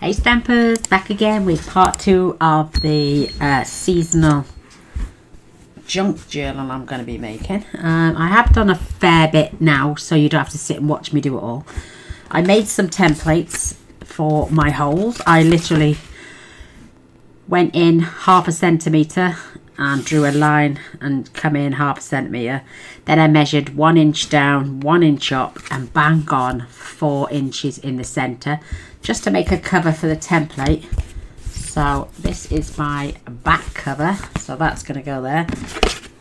Hey Stampers, back again with part 2 of the seasonal junk journal I'm going to be making. I have done a fair bit now, so you don't have to sit and watch me do it all. I made some templates for my holes. I literally went in 1/2 centimetre and drew a line and come in 1/2 centimetre. Then I measured 1 inch down, 1 inch up, and bang on 4 inches in the centre, just to make a cover for the template. So this is my back cover, so that's going to go there.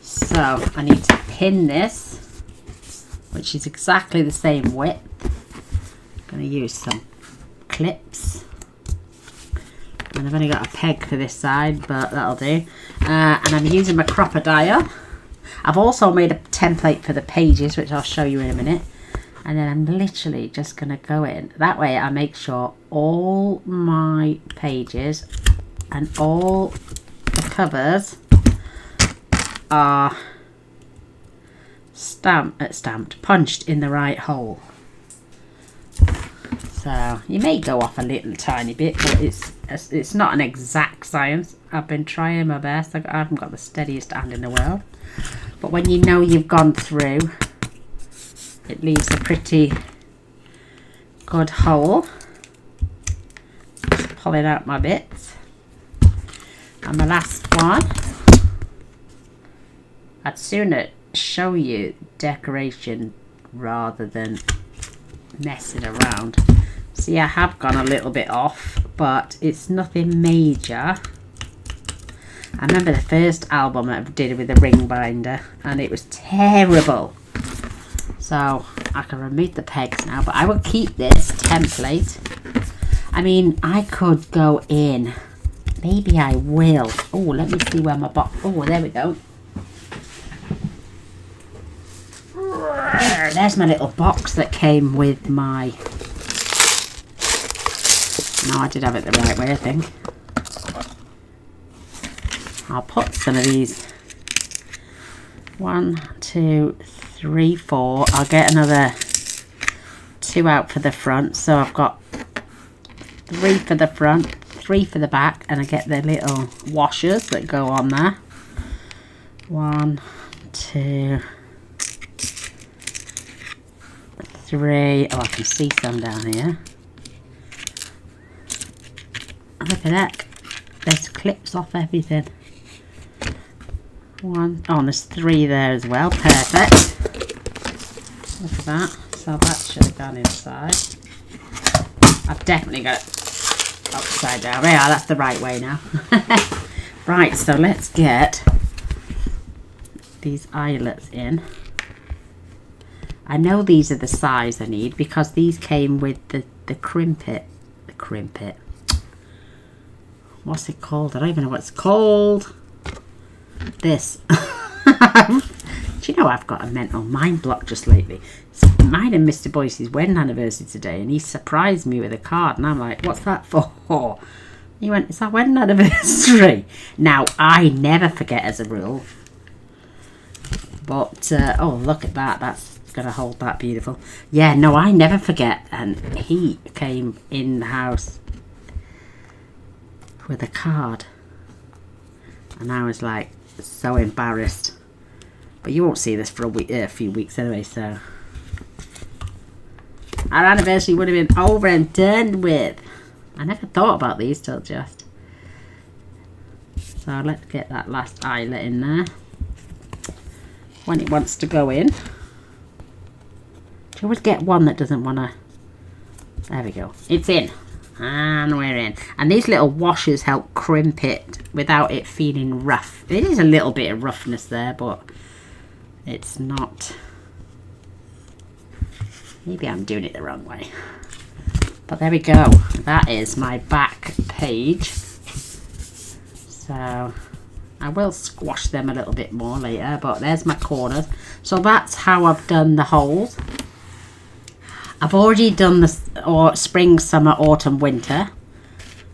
So I need to pin this, which is exactly the same width. I'm going to use some clips, and I've only got a peg for this side, but that'll do. And I'm using my crocodile. I've also made a template for the pages, which I'll show you in a minute. And then I'm literally just going to go in. That way I make sure all my pages and all the covers are punched in the right hole. So you may go off a little tiny bit, but it's not an exact science. I've been trying my best. I haven't got the steadiest hand in the world. But when you know you've gone through, it leaves a pretty good hole. Just pulling out my bits. And the last one, I'd sooner show you decoration rather than messing around. See, I have gone a little bit off, but it's nothing major. I remember the first album I did with a ring binder, and it was terrible. So I can remove the pegs now, but I will keep this template. I mean, I could go in. Maybe I will. Oh, let me see where my box. Oh, there we go. There's my little box that came with my. No, I did have it the right way, I think. I'll put some of these. 1, 2, 3, 4. I'll get another 2 out for the front, so I've got 3 for the front, 3 for the back, and I get the little washers that go on there. 1, 2, 3. Oh, I can see some down here. Look at that. There's clips off everything. 1. Oh, and there's 3 there as well. Perfect. Look at that. So that should have gone inside. I've definitely got it upside down. Yeah, that's the right way now. Right, so let's get these eyelets in. I know these are the size I need because these came with the crimpet. The crimpet. What's it called? I don't even know what it's called. This. Do you know I've got a mental mind block just lately? It's mine and Mr. Boyce's wedding anniversary today, and he surprised me with a card, and I'm like, what's that for? He went, it's our wedding anniversary. Now, I never forget as a rule. But, oh, look at that. That's going to hold that beautiful. Yeah, no, I never forget. And he came in the house with a card. And I was like, so embarrassed. But you won't see this for a few weeks anyway, so. Our anniversary would have been over and done with. I never thought about these till just. So let's get that last eyelet in there. When it wants to go in. Do you always get one that doesn't want to? There we go. It's in. And we're in. And these little washers help crimp it without it feeling rough. It is a little bit of roughness there, but it's not. Maybe I'm doing it the wrong way. But there we go. That is my back page. So I will squash them a little bit more later, but there's my corners. So that's how I've done the holes. I've already done the spring, summer, autumn, winter.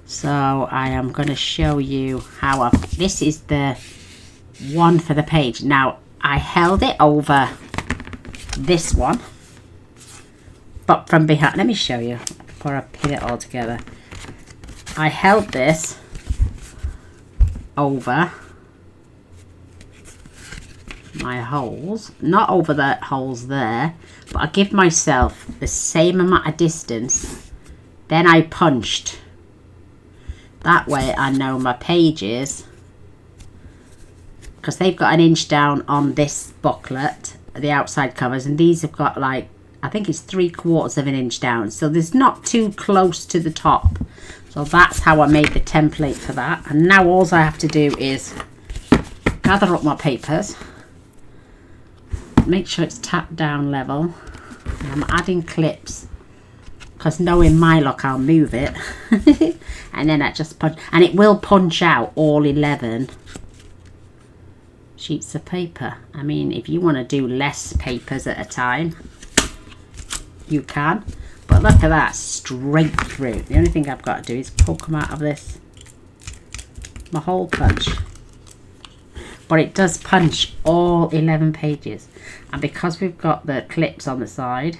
So I am going to show you how this is the one for the page. Now I held it over this one, but from behind, let me show you before I pin it all together. I held this over my holes, not over the holes there, but I give myself the same amount of distance. Then I punched. That way I know my pages, because they've got an inch down on this booklet, the outside covers, and these have got like, I think it's 3/4 of an inch down, so there's not too close to the top. So that's how I made the template for that. And now all I have to do is gather up my papers, make sure it's tapped down level, and I'm adding clips, because knowing my luck I'll move it. And then I just punch, and it will punch out all 11 sheets of paper. I mean, if you want to do less papers at a time, you can, but look at that, straight through. The only thing I've got to do is poke them out of this, my hole punch. But it does punch all 11 pages, and because we've got the clips on the side,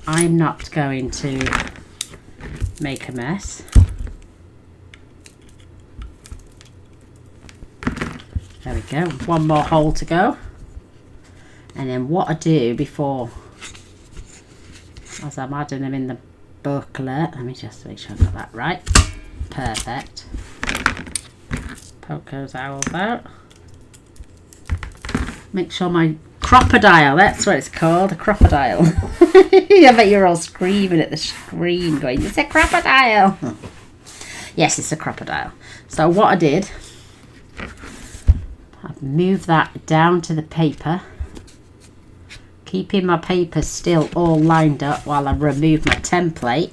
I'm not going to make a mess. There we go, one more hole to go. And then what I do before, as I'm adding them in the booklet, let me just make sure I got that right. Perfect. Poke those owls out. Make sure my crocodile, that's what it's called, a crocodile. I bet you're all screaming at the screen going, it's a crocodile. Yes, it's a crocodile. So what I did, I've moved that down to the paper, keeping my paper still all lined up while I remove my template.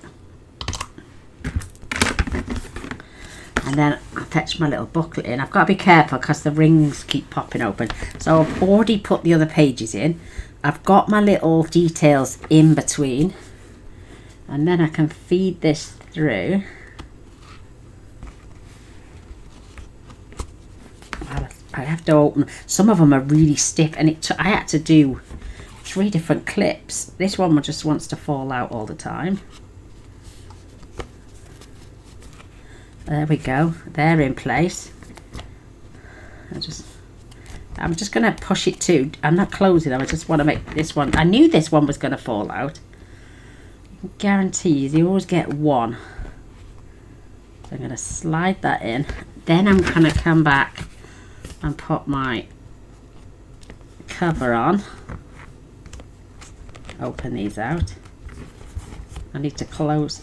And then I fetch my little booklet in. I've got to be careful because the rings keep popping open. So I've already put the other pages in. I've got my little details in between. And then I can feed this through. I have to open. Some of them are really stiff, and I had to do 3 different clips. This one just wants to fall out all the time. There we go, they're in place. I'm just going to push it to, I'm not closing them, I just want to make this one, I knew this one was going to fall out. Guarantees you always get one. So I'm going to slide that in. Then I'm going to come back and put my cover on. Open these out. I need to close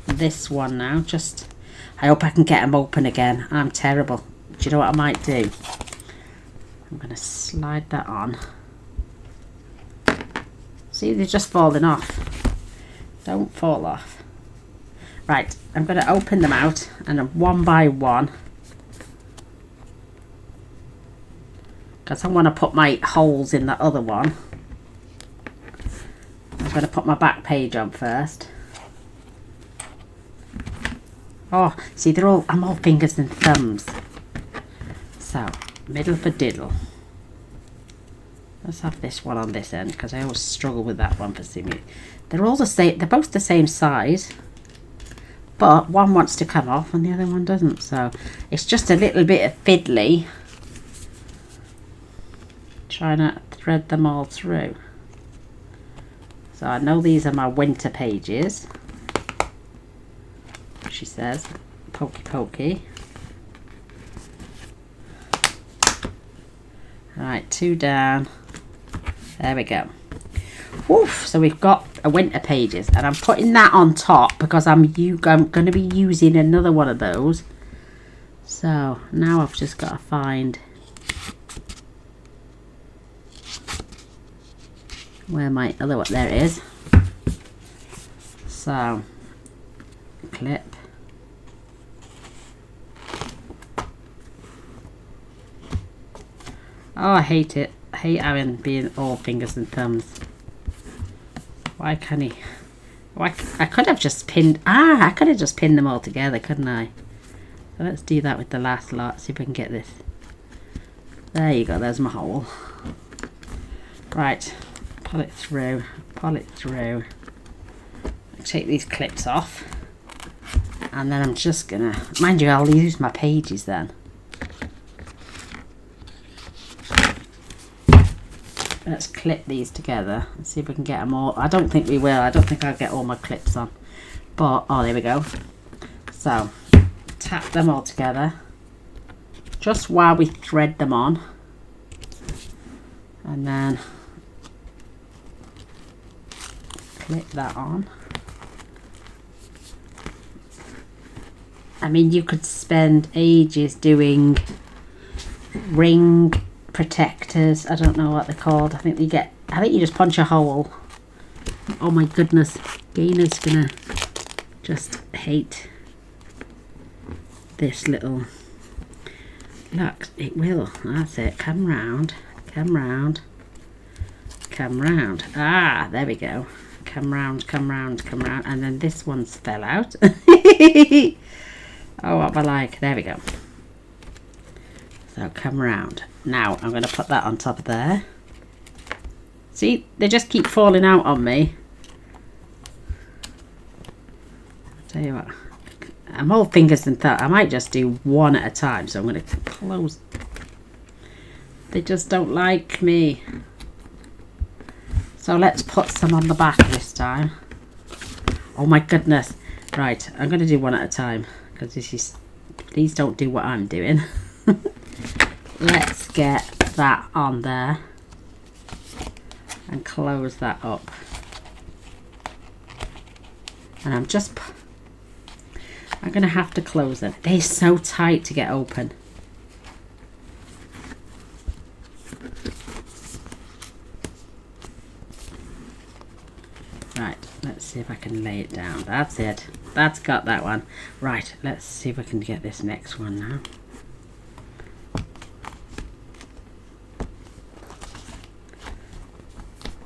this one now. Just, I hope I can get them open again. I'm terrible. Do you know what I might do? I'm going to slide that on. See, they're just falling off. Don't fall off. Right, I'm going to open them out, and one by one, because I want to put my holes in the other one. I'm going to put my back page on first. Oh, see, they're all, I'm all fingers and thumbs. So, middle for diddle. Let's have this one on this end, because I always struggle with that one for some reason. They're all the same, they're both the same size, but one wants to come off and the other one doesn't. So, it's just a little bit of fiddly, trying to thread them all through. So I know these are my winter pages. She says, pokey pokey. Right, 2 down. There we go. Woof, so we've got a winter pages, and I'm putting that on top because I'm going to be using another one of those. So now I've just got to find where my other one, there it is. So clip. Oh, I hate it. I hate having being all fingers and thumbs. Why can't he? Why, I could have just pinned. I could have just pinned them all together, couldn't I? So let's do that with the last lot. See if we can get this. There you go. There's my hole. Right. Pull it through. Pull it through. Take these clips off. And then I'm just gonna, mind you, I'll use my pages then. Let's clip these together and see if we can get them all. I don't think we will. I don't think I'll get all my clips on. But, oh, there we go. So, tap them all together. Just while we thread them on. And then clip that on. I mean, you could spend ages doing ring protectors. I don't know what they're called. I think you just punch a hole. Oh my goodness, Gaynor's gonna just hate this little, look, it will, that's it, come round, come round, come round, ah, there we go, come round, come round, come round, and then this one's fell out. Oh, what am I like? There we go. So come round. Now I'm going to put that on top of there. See, they just keep falling out on me. I'll tell you what, I'm all fingers and thumbs. I might just do one at a time. So I'm going to close. They just don't like me. So let's put some on the back this time. Oh my goodness. Right, I'm going to do one at a time. Because this is, please don't do what I'm doing. Let's get that on there and close that up. And I'm going to have to close them. They're so tight to get open. Right, let's see if I can lay it down. That's it. That's got that one. Right, let's see if I can get this next one now.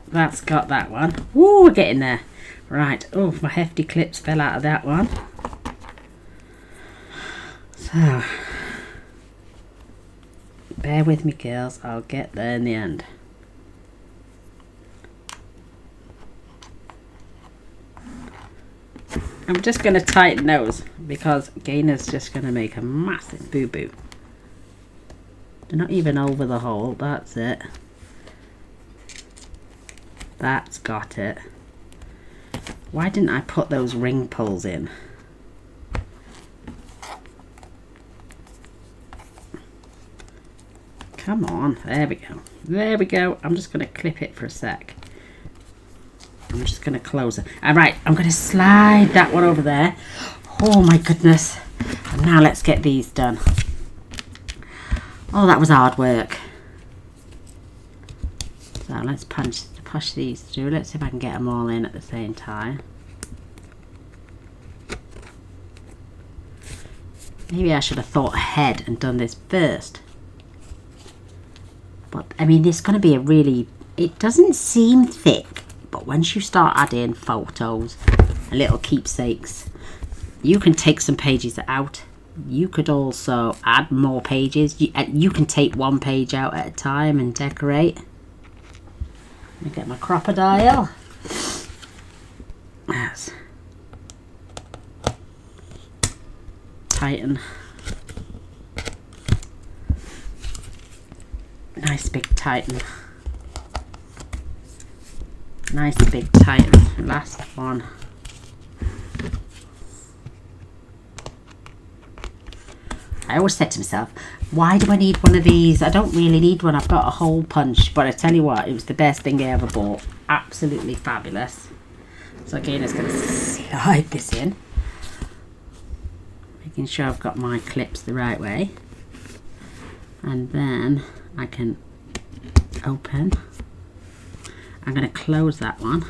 That's got that one. Woo, we're getting there. Right, oh, my hefty clips fell out of that one. So, bear with me, girls. I'll get there in the end. I'm just going to tighten those because Gaynor's just going to make a massive boo-boo. They're not even over the hole. That's it. That's got it. Why didn't I put those ring pulls in? Come on. There we go. There we go. I'm just going to clip it for a sec. I'm just going to close it. All right, I'm going to slide that one over there. Oh my goodness. And now let's get these done. Oh, that was hard work. So let's push these through. Let's see if I can get them all in at the same time. Maybe I should have thought ahead and done this first. But, I mean, it's going to be a really... It doesn't seem thick. But once you start adding photos and little keepsakes, you can take some pages out. You could also add more pages. You can take one page out at a time and decorate. Let me get my crocodile. Yes. Tighten. Nice big tighten. Nice big tighten. Last one. I always said to myself, why do I need one of these? I don't really need one. I've got a hole punch. But I tell you what, it was the best thing I ever bought. Absolutely fabulous. So again, it's going to slide this in. Making sure I've got my clips the right way. And then I can open. I'm going to close that one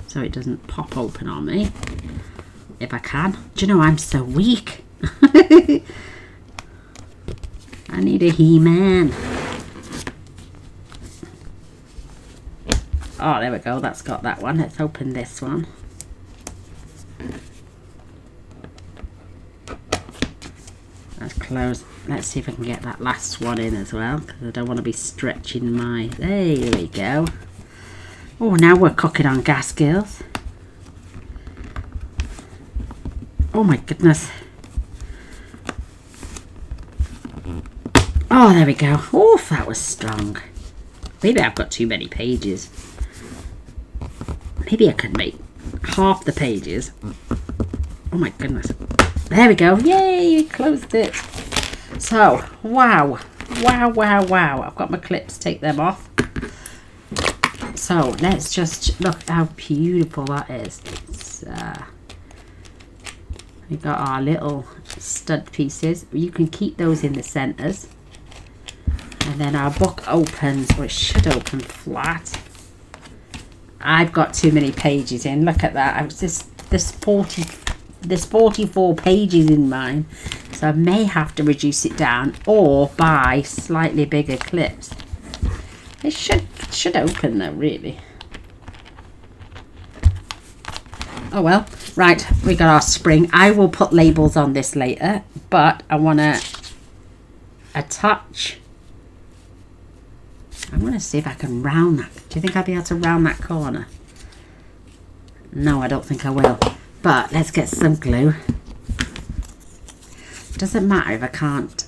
so it doesn't pop open on me. If I can. Do you know, I'm so weak. I need a He-Man. Oh, there we go. That's got that one. Let's open this one. Let's close. Let's see if I can get that last one in as well, because I don't want to be stretching my... There we go. Oh, now we're cooking on gas, girls. Oh my goodness. Oh, there we go. Oh, that was strong. Maybe I've got too many pages. Maybe I could make half the pages. Oh my goodness. There we go. Yay, closed it. So, wow. Wow, wow, wow. I've got my clips, take them off. So, let's just look how beautiful that is. It's, we've got our little stud pieces. You can keep those in the centres. And then our book opens, or it should open flat. I've got too many pages in. Look at that. I was just there's 44 pages in mine, so I may have to reduce it down or buy slightly bigger clips. It should open though, really. Oh well. Right, we got our spring. I will put labels on this later, but I want to attach. I'm going to see if I can round that. Do you think I'll be able to round that corner? No, I don't think I will. But let's get some glue. Doesn't matter if I can't.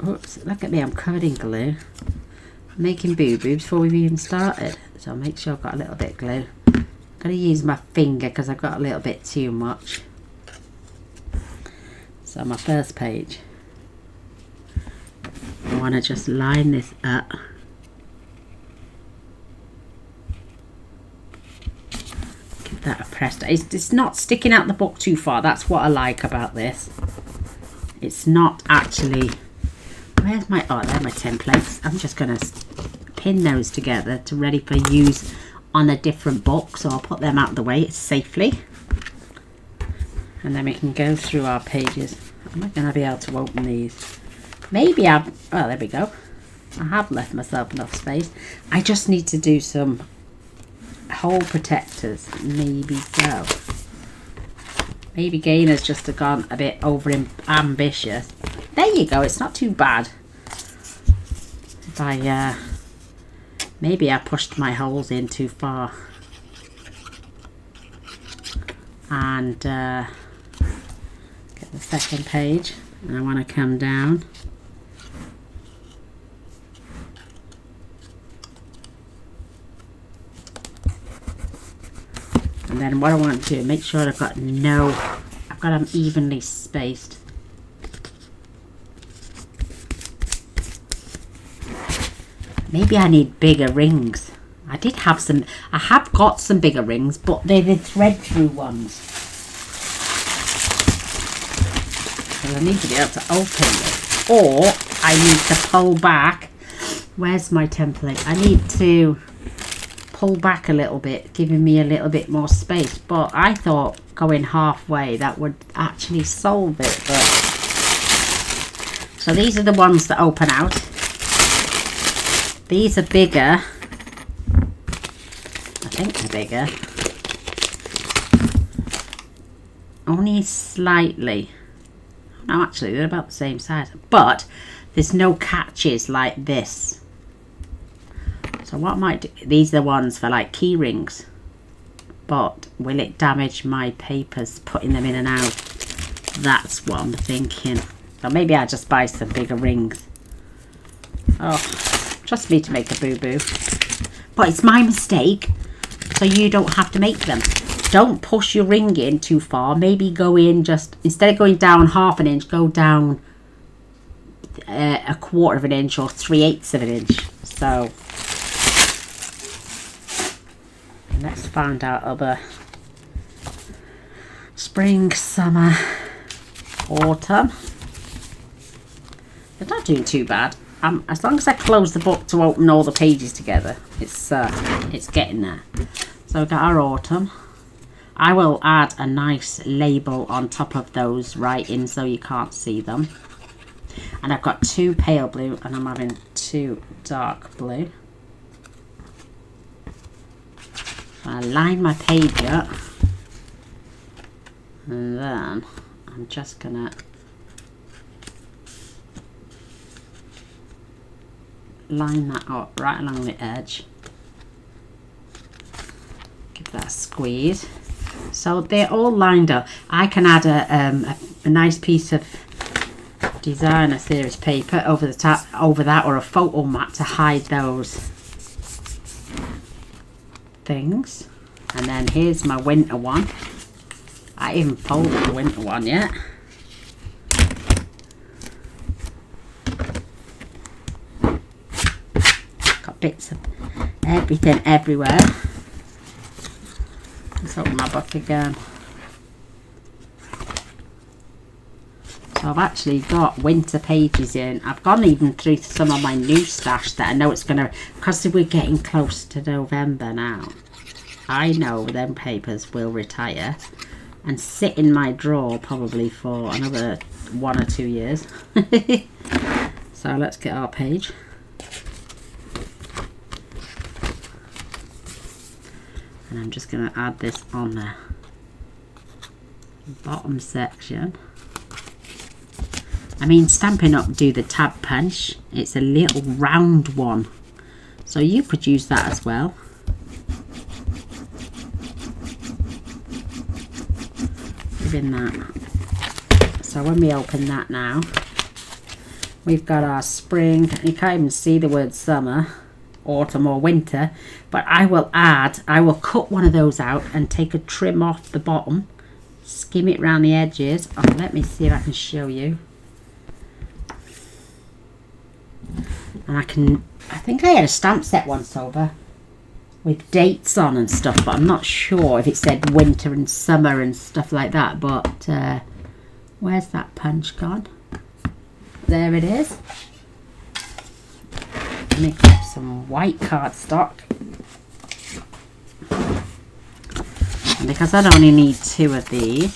Oops, look at me, I'm covered in glue. I'm making boo-boo before we've even started. So I'll make sure I've got a little bit of glue. I'm going to use my finger because I've got a little bit too much. So my first page. I want to just line this up. Give that a press. It's not sticking out the book too far. That's what I like about this. It's not actually... Where's my... Oh, they're my templates. I'm just going to pin those together to ready for use on a different book. So I'll put them out of the way safely. And then we can go through our pages. Am I going to be able to open these? Maybe I've... Oh, there we go. I have left myself enough space. I just need to do some hole protectors. Maybe so. Maybe Gaynor's just gone a bit over ambitious. There you go. It's not too bad. If I... maybe I pushed my holes in too far. And... get the second page. And I want to come down. And then what I want to do, make sure I've got them evenly spaced. Maybe I need bigger rings. I have got some bigger rings, but they're the thread through ones. So I need to be able to open this. Or I need to pull back. Where's my template? I need to pull back a little bit, giving me a little bit more space. But I thought going halfway that would actually solve it. But so these are the ones that open out. These are bigger. I think they're bigger. Only slightly. No, actually they're about the same size. But there's no catches like this. So what I might do, these are the ones for like key rings, but will it damage my papers putting them in and out? That's what I'm thinking. So maybe I'll just buy some bigger rings. Oh, trust me to make a boo-boo. But it's my mistake, so you don't have to make them. Don't push your ring in too far. Maybe go in just, instead of going down half an inch, go down a quarter of an inch or 3/8 of an inch. So let's find out other spring, summer, autumn. They're not doing too bad. As long as I close the book to open all the pages together, it's getting there. So we've got our autumn. I will add a nice label on top of those writing so you can't see them. And I've got 2 pale blue and I'm having 2 dark blue. I line my page up and then I'm just gonna line that up right along the edge. Give that a squeeze. So they're all lined up. I can add a nice piece of designer series paper over the top, over that, or a photo mat to hide those things. And then here's my winter one. I even folded the winter one yet. Got bits of everything everywhere. Let's open my book again. So I've actually got winter pages in. I've gone even through some of my new stash that I know it's going to, because we're getting close to November now, I know them papers will retire and sit in my drawer probably for another 1 or 2 years. So let's get our page. And I'm just going to add this on the bottom section. I mean, Stampin' Up do the tab punch. It's a little round one, so you could use that as well. Even that. So when we open that now, we've got our spring. You can't even see the word summer, autumn or winter, but I will cut one of those out and take a trim off the bottom, skim it around the edges. Oh, let me see if I can show you. And I think I had a stamp set once over with dates on and stuff, but I'm not sure if it said winter and summer and stuff like that. But where's that punch gone? There it is. Let me grab some white cardstock. And because I only need 2 of these,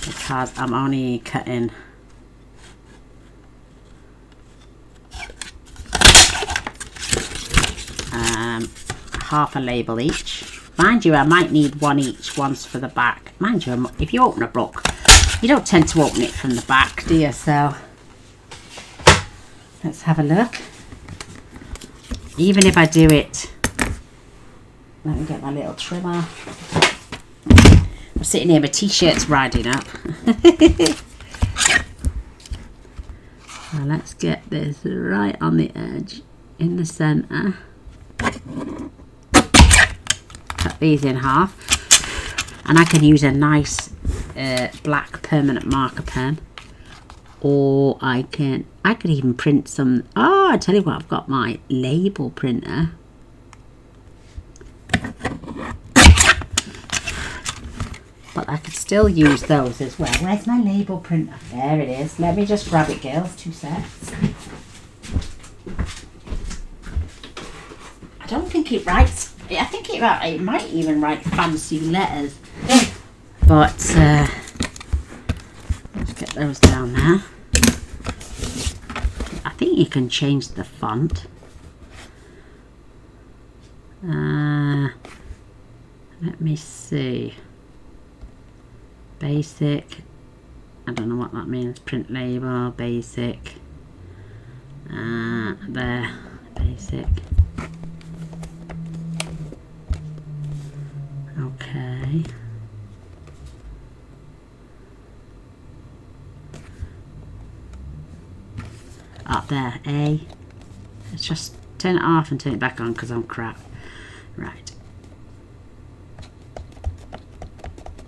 because I'm only cutting half a label each. Mind you, I might need 1 each, one's for the back. Mind you, if you open a book, you don't tend to open it from the back, do you? So let's have a look. Even if I do it, let me get my little trimmer. I'm sitting here, my t-shirt's riding up. So let's get this right on the edge, in the centre. Cut these in half. And I can use a nice black permanent marker pen. Or I could even print some. Oh, I tell you what, I've got my label printer. But I could still use those as well. Where's my label printer? There it is. Let me just grab it, girls. 2 seconds. I don't think it writes. I think it might even write fancy letters. But let's get those down there. I think you can change the font. Let me see. Basic. I don't know what that means. Print label. Basic. There. Basic. Okay. Up there, A. Let's just turn it off and turn it back on because I'm crap. Right.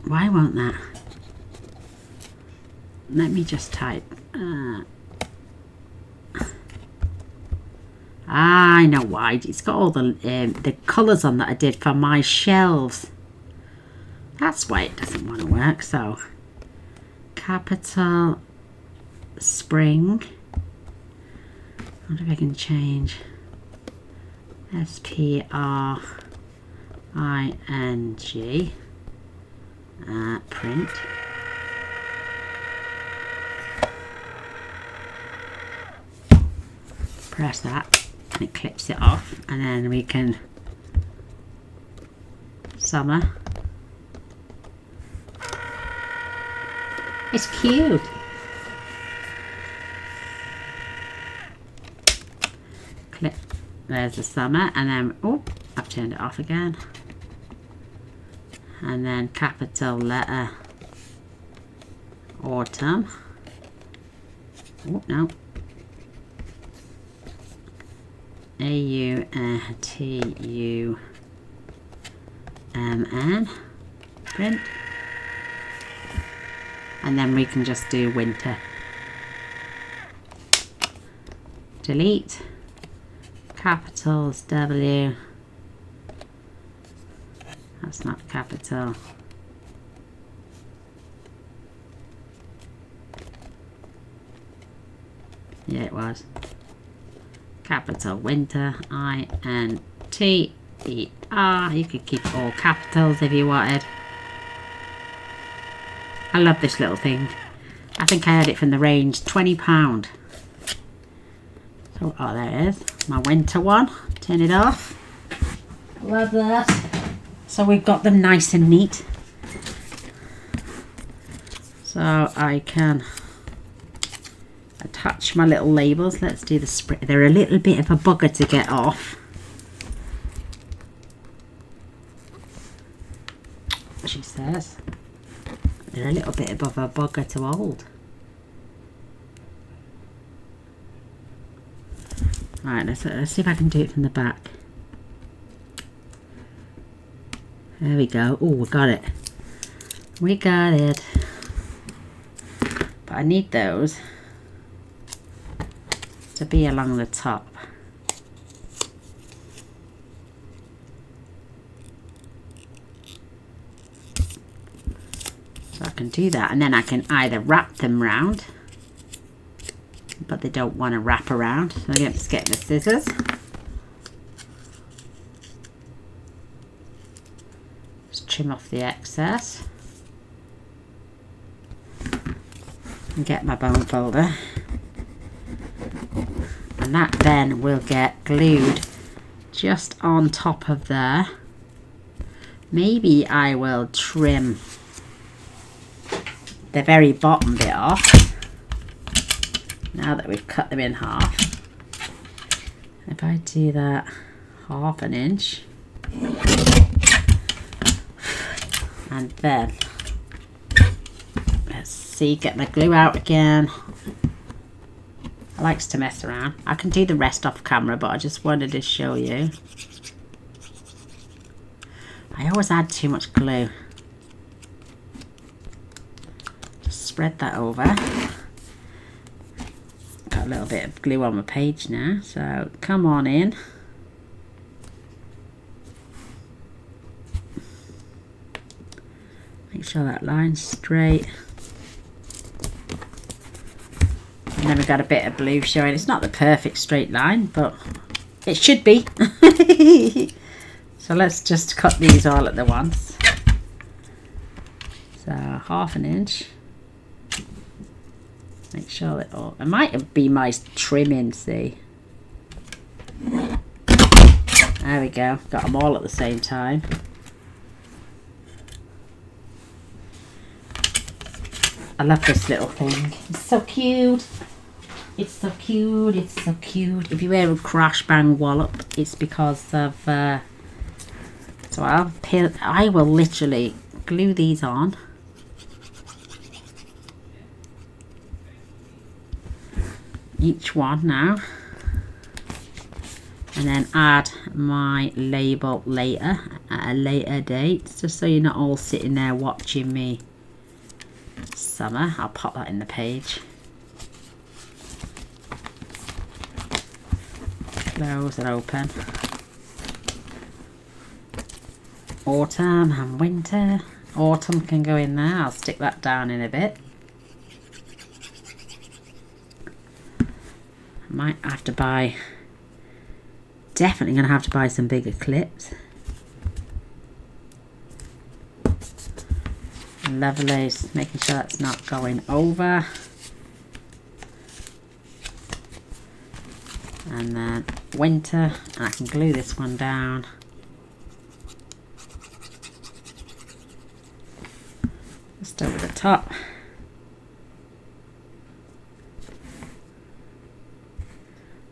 Why won't that? Let me just type. I know why. It's got all the colours on that I did for my shelves. That's why it doesn't want to work. So, capital spring. I wonder if I can change S-P-R-I-N-G. Print. Press that and it clips it off, and then we can summer. It's cute. Clip. There's the summer, and then oh, turned it off again. And then capital letter autumn. Oh no. AUTUMN. Print. And then we can just do winter. Delete. Capitals W. That's not capital. Yeah, it was. Capital winter. INTER. You could keep all capitals if you wanted. I love this little thing. I think I had it from the range, £20. So, oh, there it is. My winter one. Turn it off. Love that. So we've got them nice and neat. So I can attach my little labels. Let's do the spray. They're a little bit of a bugger to get off. She says. They're a little bit above a bugger to hold. Right, let's see if I can do it from the back. There we go. Oh, we got it. We got it. But I need those to be along the top. So I can do that, and then I can either wrap them round, but they don't want to wrap around. So I'm just getting the scissors. Just trim off the excess. And get my bone folder. And that then will get glued just on top of there. Maybe I will trim the very bottom bit off. Now that we've cut them in half. If I do that 1/2 inch. And then, let's see, get my glue out again. I likes to mess around. I can do the rest off camera, but I just wanted to show you. I always add too much glue. Just spread that over. Got a little bit of glue on my page now, so come on in. Make sure that line's straight. And then we've got a bit of blue showing. It's not the perfect straight line, but it should be. So let's just cut these all at the once. So 1/2 inch. Make sure that all, it might be my trimming, see. There we go. Got them all at the same time. I love this little thing. It's so cute. It's so cute. It's so cute. If you wear a crash bang wallop, it's because of. So I will literally glue these on. Each one now. And then add my label later, at a later date, just so you're not all sitting there watching me summer. I'll pop that in the page. Close and open. Autumn and winter. Autumn can go in there. I'll stick that down in a bit. I might have to buy, definitely going to have to buy some bigger clips. Lovely, just making sure that's not going over. And then winter, and I can glue this one down. Just over the top.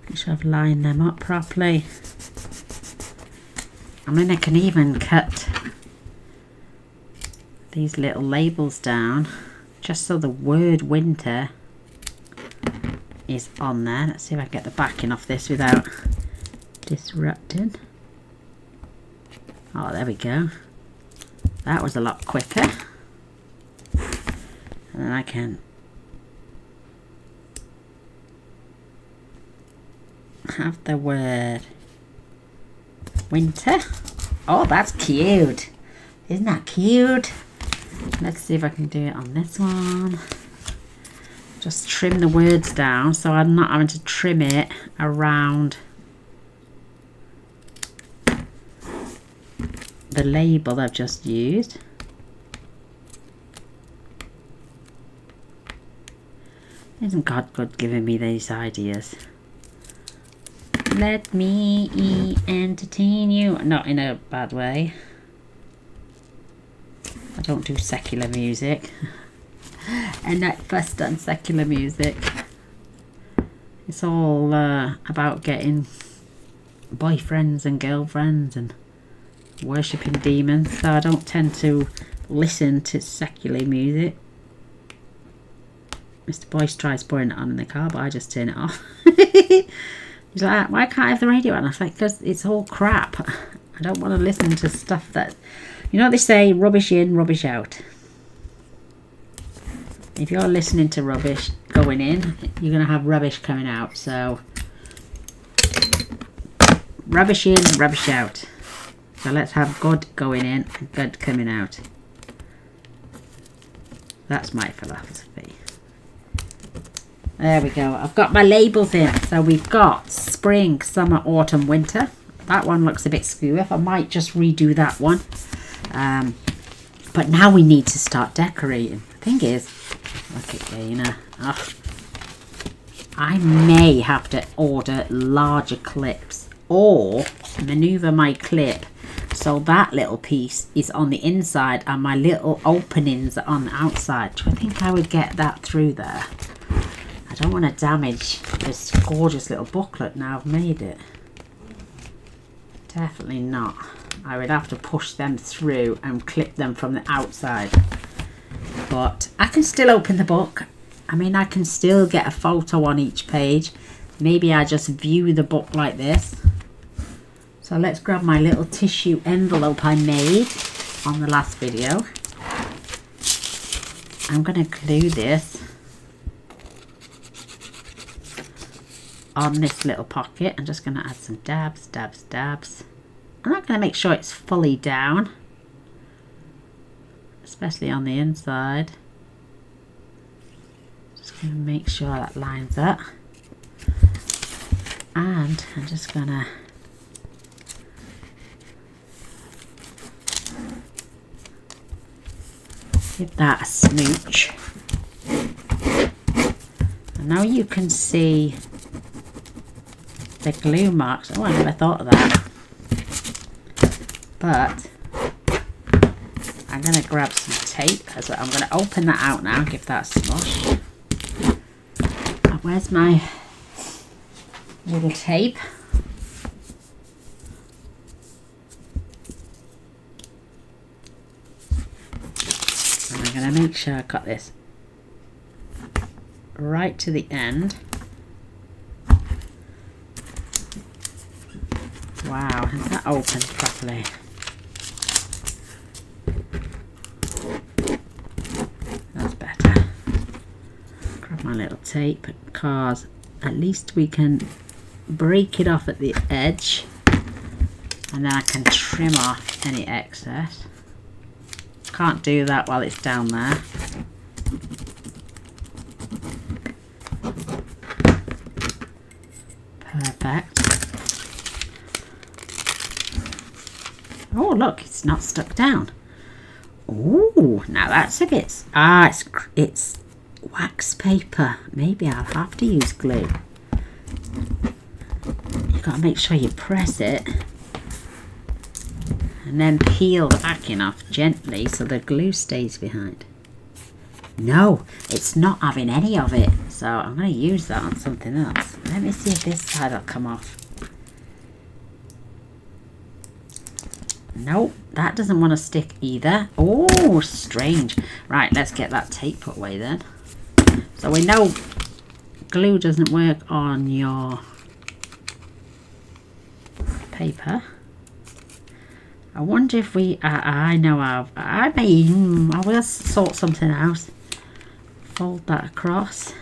Make sure I've lined them up properly. I mean, I can even cut these little labels down just so the word winter is on there. Let's see if I can get the backing off this without disrupting. Oh, there we go. That was a lot quicker. And then I can have the word winter. Oh, that's cute. Isn't that cute? Let's see if I can do it on this one. Just trim the words down so I'm not having to trim it around the label I've just used. Isn't God good giving me these ideas? Let me entertain you. Not in a bad way. I don't do secular music. I'm not fussed on secular music. It's all about getting boyfriends and girlfriends and worshipping demons. So I don't tend to listen to secular music. Mr. Boyce tries putting it on in the car, but I just turn it off. He's like, why can't I have the radio on? I was like, because it's all crap. I don't want to listen to stuff that... You know what they say, rubbish in, rubbish out. If you're listening to rubbish going in, you're going to have rubbish coming out. So, rubbish in, rubbish out. So let's have good going in and good coming out. That's my philosophy. There we go. I've got my labels in. So we've got spring, summer, autumn, winter. That one looks a bit screwy. I might just redo that one. But now we need to start decorating. The thing is, look at Gaynor. Oh, I may have to order larger clips or maneuver my clip so that little piece is on the inside and my little openings are on the outside. Do I think I would get that through there? I don't want to damage this gorgeous little booklet now I've made it. Definitely not. I would have to push them through and clip them from the outside. But I can still open the book. I mean, I can still get a photo on each page. Maybe I just view the book like this. So let's grab my little tissue envelope I made on the last video. I'm going to glue this on this little pocket. I'm just going to add some dabs, dabs, dabs. I'm not going to make sure it's fully down, especially on the inside. Just going to make sure that lines up. And I'm just going to give that a smooch. And now you can see the glue marks. Oh, I never thought of that. But I'm going to grab some tape as well. I'm going to open that out now and give that a smush. And where's my little tape? And I'm going to make sure I got this right to the end. Wow, has that opened properly? That's better. Grab my little tape because at least we can break it off at the edge and then I can trim off any excess. Can't do that while it's down there. Perfect. Oh, look, it's not stuck down. Oh, now that's a bit... it's wax paper. Maybe I'll have to use glue. You've got to make sure you press it. And then peel the backing off gently so the glue stays behind. No, it's not having any of it. So I'm going to use that on something else. Let me see if this side will come off. Nope, that doesn't want to stick either. Oh, strange. Right, let's get that tape put away then. So we know glue doesn't work on your paper. I wonder if we, I know I will sort something out. Fold that across.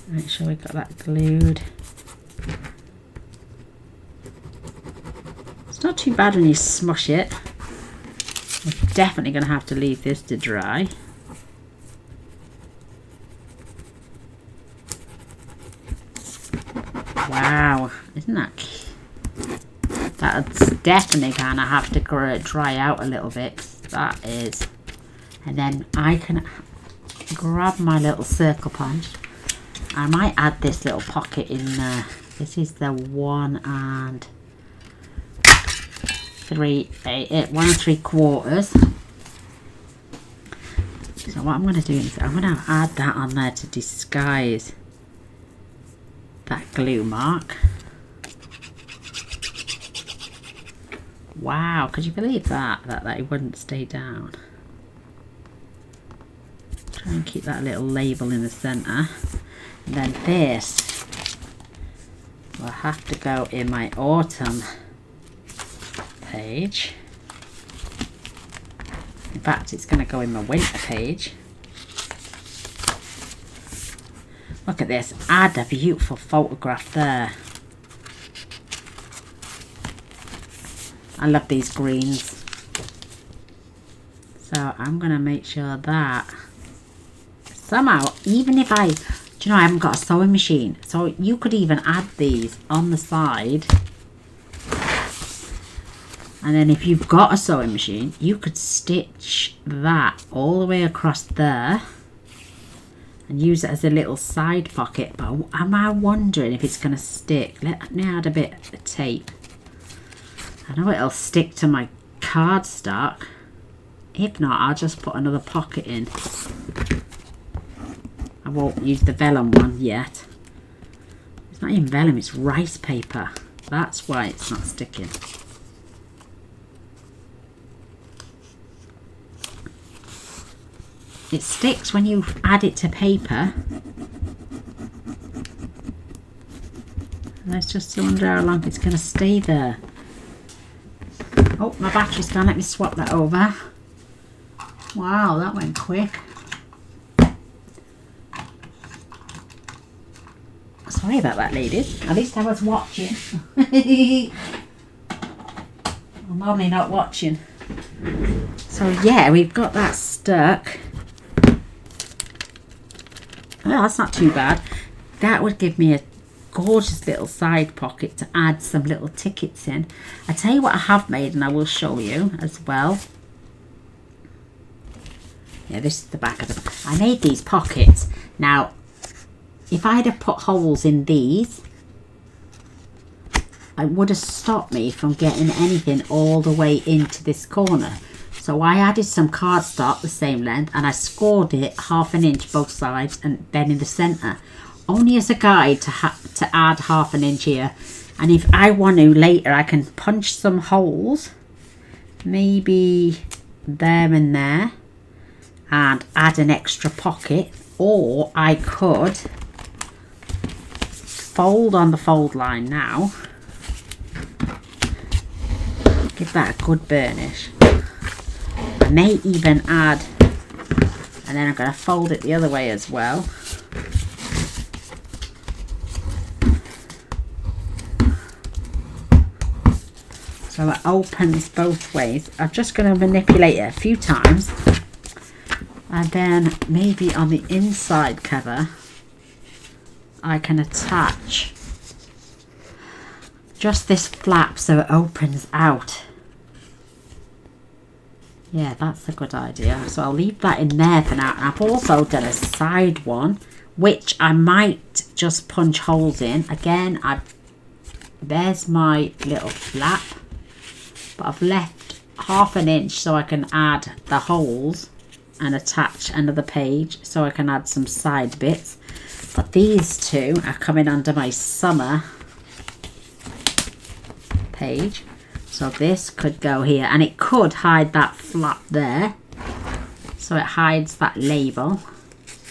Make sure we got that glued. It's not too bad when you smush it. We're definitely going to have to leave this to dry. Wow, isn't that cute? That's definitely going to have to dry out a little bit. That is. And then I can grab my little circle punch. I might add this little pocket in there. This is the 1 3/4. So what I'm going to do is I'm going to add that on there to disguise that glue mark. Wow, could you believe that it wouldn't stay down? Try and keep that little label in the center. And then this will have to go in my autumn page. In fact, it's going to go in my winter page. Look at this, add a beautiful photograph there. I love these greens. So I'm going to make sure that somehow, even if I haven't got a sewing machine, so you could even add these on the side. And then if you've got a sewing machine, you could stitch that all the way across there and use it as a little side pocket. But am I wondering if it's going to stick? Let me add a bit of tape. I know it'll stick to my cardstock. If not, I'll just put another pocket in. I won't use the vellum one yet. It's not even vellum, it's rice paper. That's why it's not sticking. It sticks when you add it to paper. Let's just wonder how long it's going to stay there. Oh, my battery's gone. Let me swap that over. Wow, that went quick. Sorry about that, ladies. At least I was watching. I'm only not watching. So yeah, we've got that stuck. Well, that's not too bad. That would give me a gorgeous little side pocket to add some little tickets in. I tell you what I have made, and I will show you as well. Yeah, this is the back of them. I made these pockets. Now, if I'd have put holes in these, it would have stopped me from getting anything all the way into this corner. So I added some cardstock the same length, and I scored it 1/2 inch both sides and then in the center, only as a guide to add 1/2 inch here. And if I want to later, I can punch some holes, maybe there and there, and add an extra pocket. Or I could fold on the fold line now, give that a good burnish. I may even add, and then I'm going to fold it the other way as well. So it opens both ways. I'm just going to manipulate it a few times, and then maybe on the inside cover I can attach just this flap so it opens out. Yeah, that's a good idea. So I'll leave that in there for now. I've also done a side one, which I might just punch holes in. Again, there's my little flap, but I've left 1/2 inch so I can add the holes and attach another page so I can add some side bits. But these two are coming under my summer page. So this could go here, and it could hide that flap there. So it hides that label,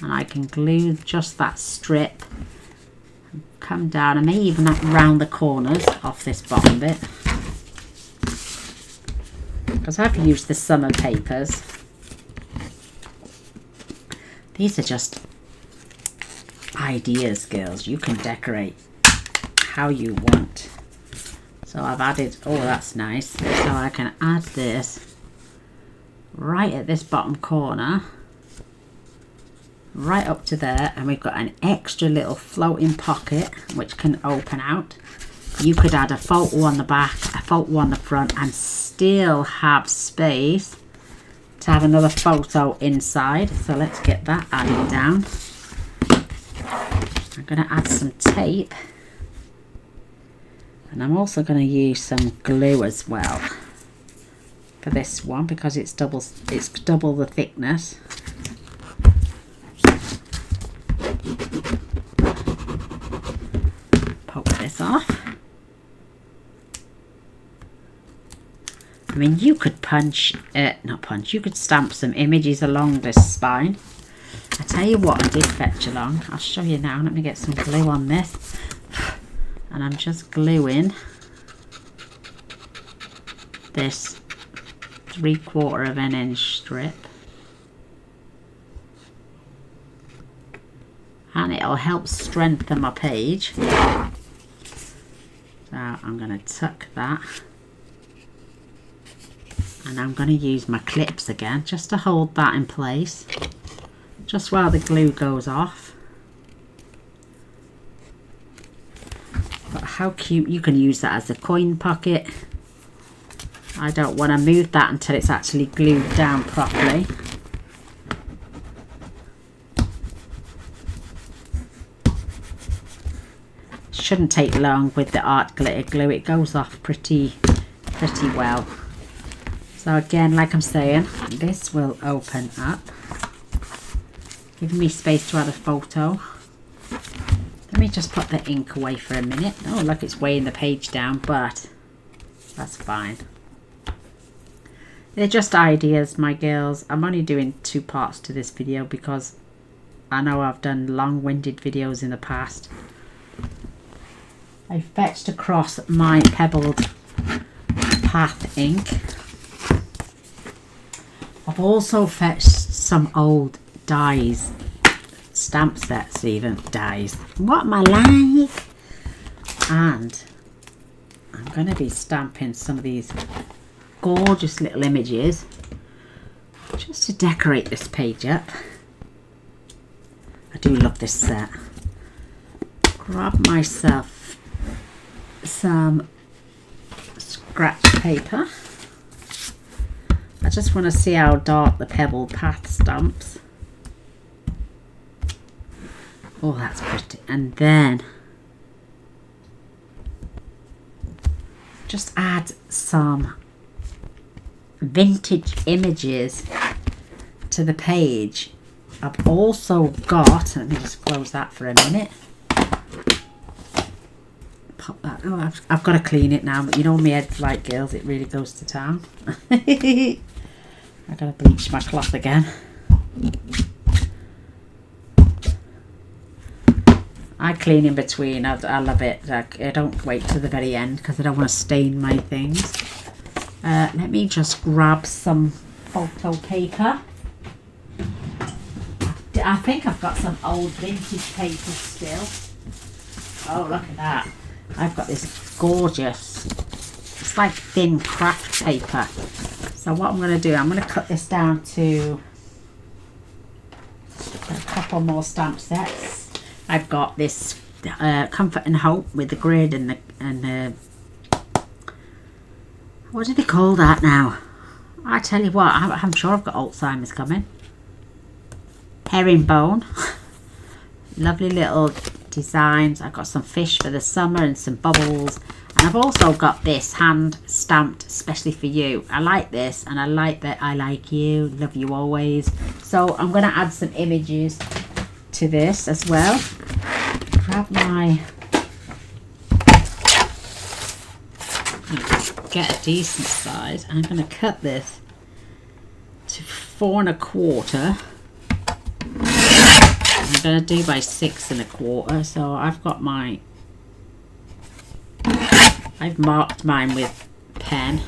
and I can glue just that strip. Come down, and maybe even round the corners off this bottom bit. Because I've used the summer papers. These are just ideas, girls. You can decorate how you want. So I've added, oh, that's nice. So I can add this right at this bottom corner, right up to there, and we've got an extra little floating pocket which can open out. You could add a photo on the back, a photo on the front, and still have space to have another photo inside. So let's get that added down. I'm going to add some tape, and I'm also going to use some glue as well for this one because it's double the thickness. Poke this off. I mean, you could you could stamp some images along this spine. I tell you what I did fetch along. I'll show you now. Let me get some glue on this. And I'm just gluing this 3/4 of an inch strip. And it'll help strengthen my page. So I'm going to tuck that. And I'm going to use my clips again just to hold that in place, just while the glue goes off. But how cute, you can use that as a coin pocket. I don't want to move that until it's actually glued down properly. Shouldn't take long with the art glitter glue, it goes off pretty well. So again, like I'm saying, this will open up, giving me space to add a photo. Let me just put the ink away for a minute. Oh, look, it's weighing the page down, but that's fine. They're just ideas, my girls. I'm only doing 2 parts to this video because I know I've done long-winded videos in the past. I fetched across my pebbled path ink. I've also fetched some old dies, stamp sets even, dies. What am I like? And I'm going to be stamping some of these gorgeous little images just to decorate this page up. I do love this set. Grab myself some scratch paper. I just want to see how dark the pebble path stamps. Oh, that's pretty. And then just add some vintage images to the page. I've also got, let me just close that for a minute. Pop that. Oh, I've got to clean it now, but you know me head's like, girls, it really goes to town. I gotta bleach my cloth again. I clean in between. I love it. I don't wait to the very end because I don't want to stain my things. Let me just grab some photo paper. I think I've got some old vintage paper still. Oh, look at that. I've got this gorgeous, it's like thin craft paper. So what I'm going to do, I'm going to cut this down to a couple more stamp sets. I've got this Comfort and Hope with the grid and the what do they call that now? I tell you what, I'm sure I've got Alzheimer's coming. Herringbone. Lovely little designs. I've got some fish for the summer and some bubbles. And I've also got this hand stamped especially for you. I like this, and I like that I like you, love you always. So I'm going to add some images to this as well. Grab my get a decent size. I'm going to cut this to 4 1/4. I'm going to do by 6 1/4. So I've got my, I've marked mine with pen.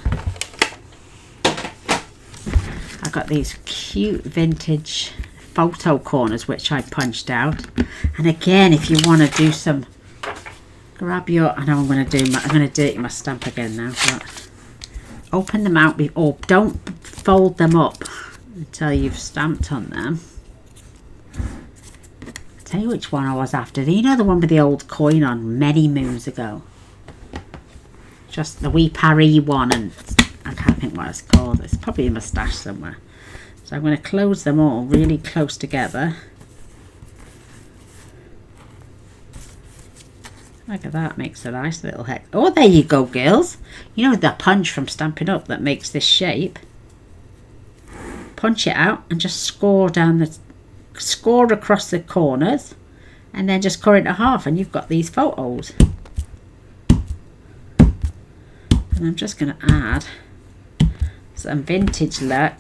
I've got these cute vintage photo corners which I punched out. And again, if you want to do some, grab your, I know I'm going to dirty my stamp again now, but open them out, or don't fold them up until you've stamped on them. I'll tell you which one I was after. You know the one with the old coin on many moons ago? Just the wee Paris one, and I can't think what it's called. It's probably in my stash somewhere. So I'm going to close them all really close together. Look at that, makes a nice little hex. Oh, there you go, girls. You know the punch from Stampin' Up that makes this shape. Punch it out and just score across the corners, and then just cut it in half, and you've got these photos. And I'm just going to add some vintage look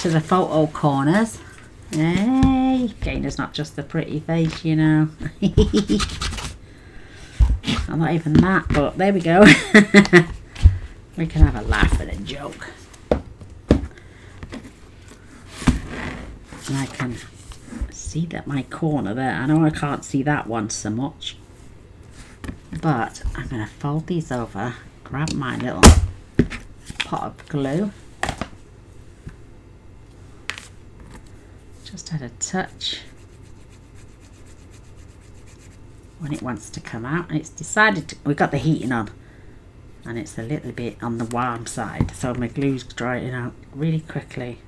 to the photo corners. Hey, Gaynor's not just a pretty face, you know. I'm not even that, but there we go. We can have a laugh and a joke. And I can see that my corner there, I know I can't see that one so much, but I'm going to fold these over, grab my little pot of glue, just add a touch when it wants to come out, and it's decided to, we've got the heating on and it's a little bit on the warm side, so my glue's drying out really quickly.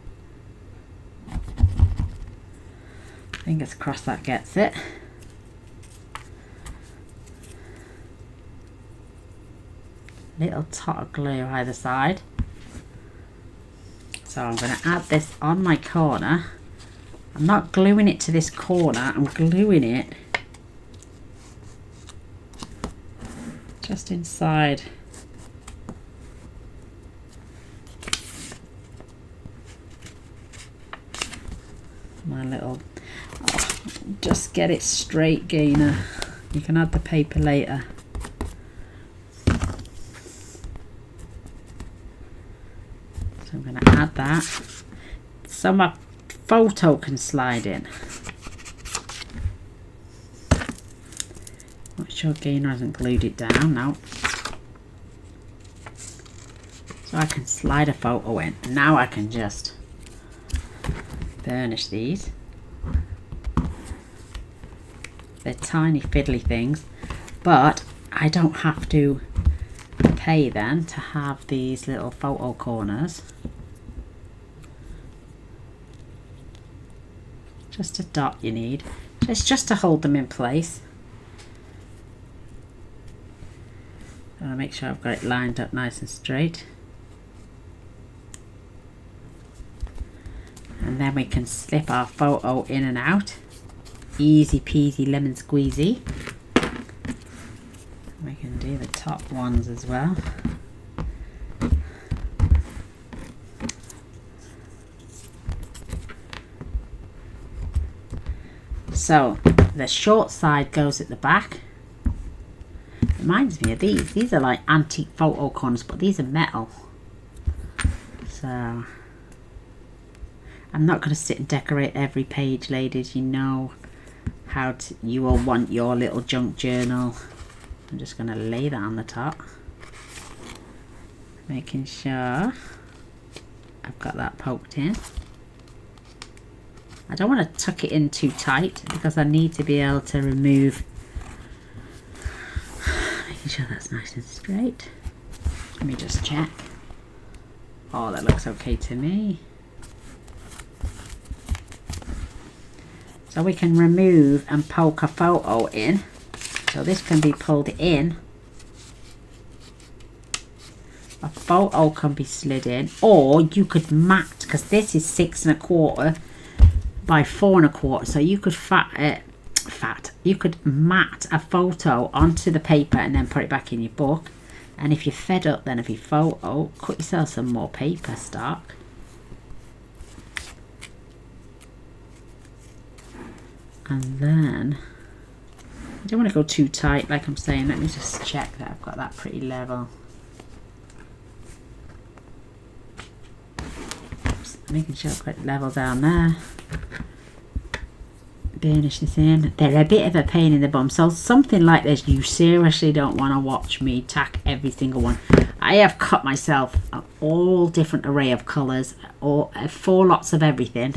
Fingers crossed that gets it. Little tot of glue either side. So I'm going to add this on my corner. I'm not gluing it to this corner, I'm gluing it just inside. My little, just get it straight, Gaynor. You can add the paper later. So I'm going to add that. So my photo can slide in. Not sure Gaynor hasn't glued it down now. So I can slide a photo in. Now I can just burnish these. They're tiny fiddly things, but I don't have to pay then to have these little photo corners. Just a dot you need. It's just to hold them in place. I'll make sure I've got it lined up nice and straight. And then we can slip our photo in and out. Easy peasy lemon squeezy. We can do the top ones as well. So the short side goes at the back. Reminds me of these. These are like antique photo corners, but these are metal. So I'm not going to sit and decorate every page, ladies. You know how you will want your little junk journal. I'm just going to lay that on the top, making sure I've got that poked in. I don't want to tuck it in too tight because I need to be able to remove, making sure that's nice and straight. Let me just check. Oh, that looks okay to me. So we can remove and poke a photo in. So this can be pulled in. A photo can be slid in, or you could mat, because this is 6 1/4 by 4 1/4. So you could you could mat a photo onto the paper and then put it back in your book. And if you're fed up then of your photo, cut yourself some more paper stock. And then, I don't want to go too tight like I'm saying. Let me just check that I've got that pretty level. Oops, making sure I've got it level down there. Burnish this in. They're a bit of a pain in the bum. So something like this, you seriously don't want to watch me tack every single one. I have cut myself an all different array of colours, or 4 lots of everything.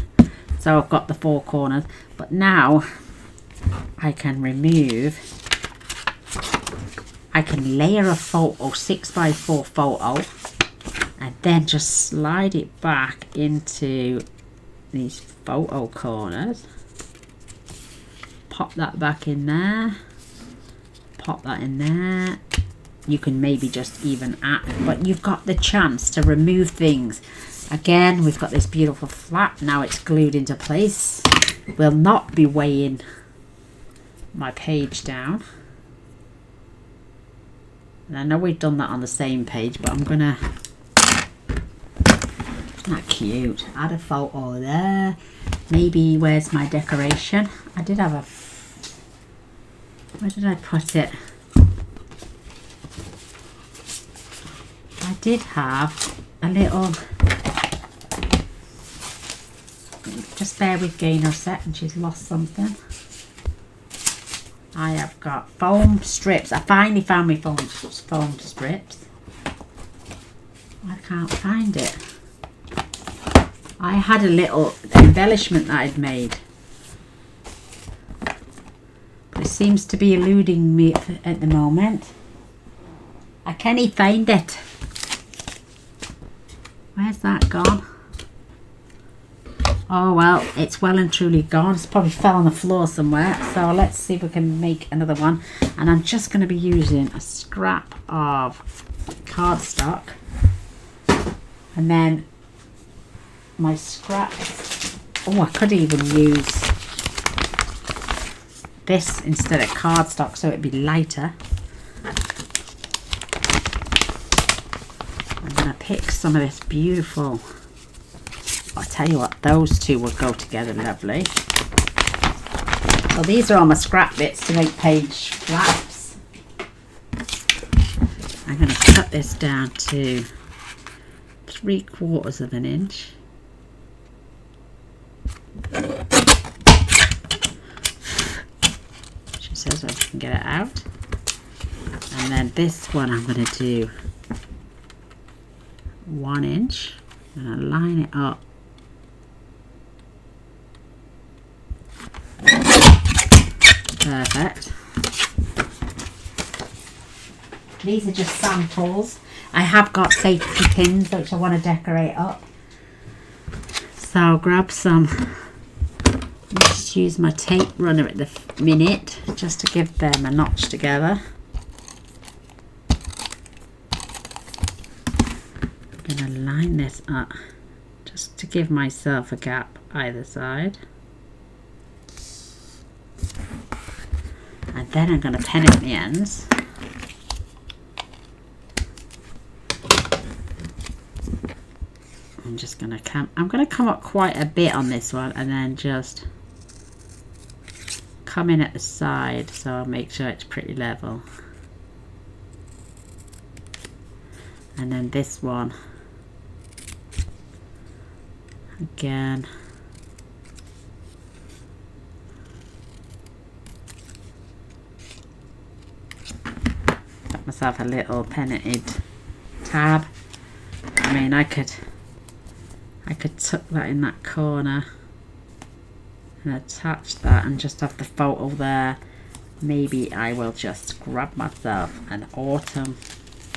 So I've got the 4 corners. But now I can remove, I can layer a photo, 6x4 photo, and then just slide it back into these photo corners. Pop that back in there, pop that in there. You can maybe just even add, but you've got the chance to remove things. Again, we've got this beautiful flap. Now it's glued into place. Will not be weighing my page down. And I know we've done that on the same page, but I'm gonna, isn't that cute? Add a photo there. Maybe, where's my decoration? I did have a, where did I put it? I did have a little, just bear with Gaynor set, and she's lost something. I have got foam strips. I finally found my foam strips. I can't find it. I had a little embellishment that I'd made, but it seems to be eluding me at the moment. I can't find it. Where's that gone? Oh well, it's well and truly gone. It's probably fell on the floor somewhere. So let's see if we can make another one. And I'm just going to be using a scrap of cardstock, and then my scraps. Oh, I could even use this instead of cardstock so it'd be lighter. I'm going to pick some of this beautiful, I'll tell you what, those two will go together lovely. So these are all my scrap bits to make page flaps. I'm going to cut this down to 3/4 of an inch. She says I can get it out. And then this one I'm going to do 1 inch. I'm going to line it up. Perfect. These are just samples. I have got safety pins which I want to decorate up. So I'll grab some. Just use my tape runner at the minute just to give them a notch together. I'm going to line this up just to give myself a gap either side. And then I'm going to pen at the ends. I'm just going to come up quite a bit on this one, and then just come in at the side, so I'll make sure it's pretty level. And then this one again. Got myself a little penneted tab. I mean, I could tuck that in that corner and attach that and just have the photo there. Maybe I will just grab myself an autumn.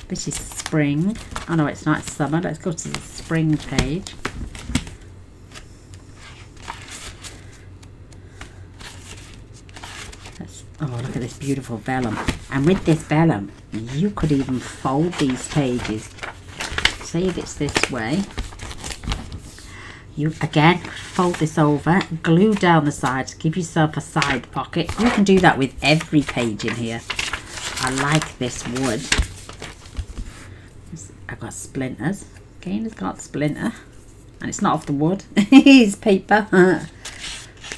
This is spring. Oh no, it's not, it's summer. Let's go to the spring page. Oh, look at this beautiful vellum. And with this vellum, you could even fold these pages. Say if it's this way. You again fold this over, glue down the sides, give yourself a side pocket. You can do that with every page in here. I like this wood. got splinters. Gaynor's got splinter. And it's not off the wood. It's paper.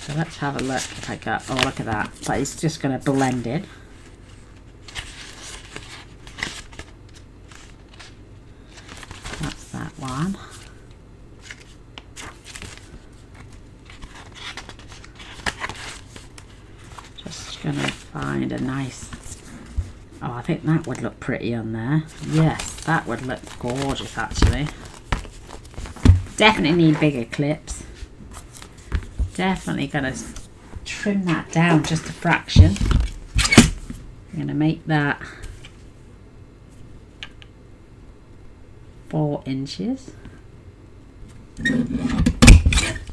So let's have a look if I got... Oh, look at that. But it's just going to blend in. That's that one. Just going to find a nice... Oh, I think that would look pretty on there. Yes, that would look gorgeous actually. Definitely need bigger clips. Definitely gonna trim that down just a fraction. I'm gonna make that 4 inches.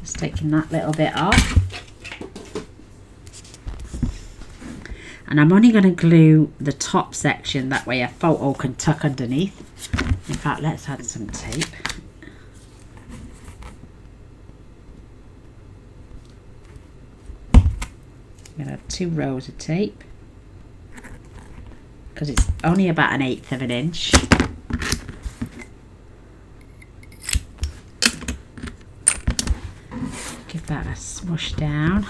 Just taking that little bit off. And I'm only going to glue the top section, that way a photo can tuck underneath. In fact, let's add some tape. I'm going to have 2 rows of tape, because it's only about 1/8 of an inch. Give that a smush down.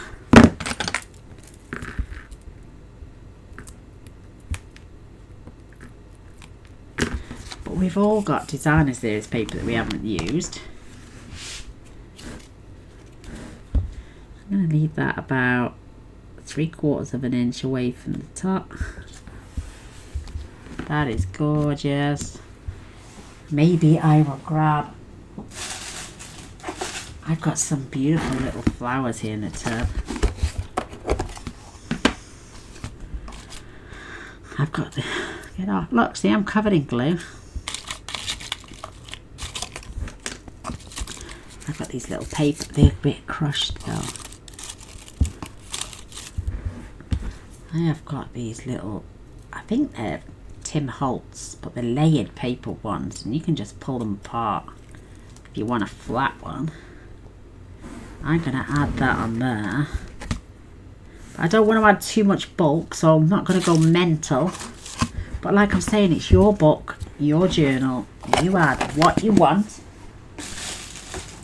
We've all got designer series paper that we haven't used. I'm going to leave that about 3/4 of an inch away from the top. That is gorgeous. Maybe I will grab... I've got some beautiful little flowers here in the tub. I've got the... Get off. Look, see, I'm covered in glue. I've got these little paper, they're a bit crushed though. I have got these little, I think they're Tim Holtz, but they're layered paper ones, and you can just pull them apart if you want a flat one. I'm going to add that on there. But I don't want to add too much bulk, so I'm not going to go mental. But like I'm saying, it's your book, your journal, you add what you want.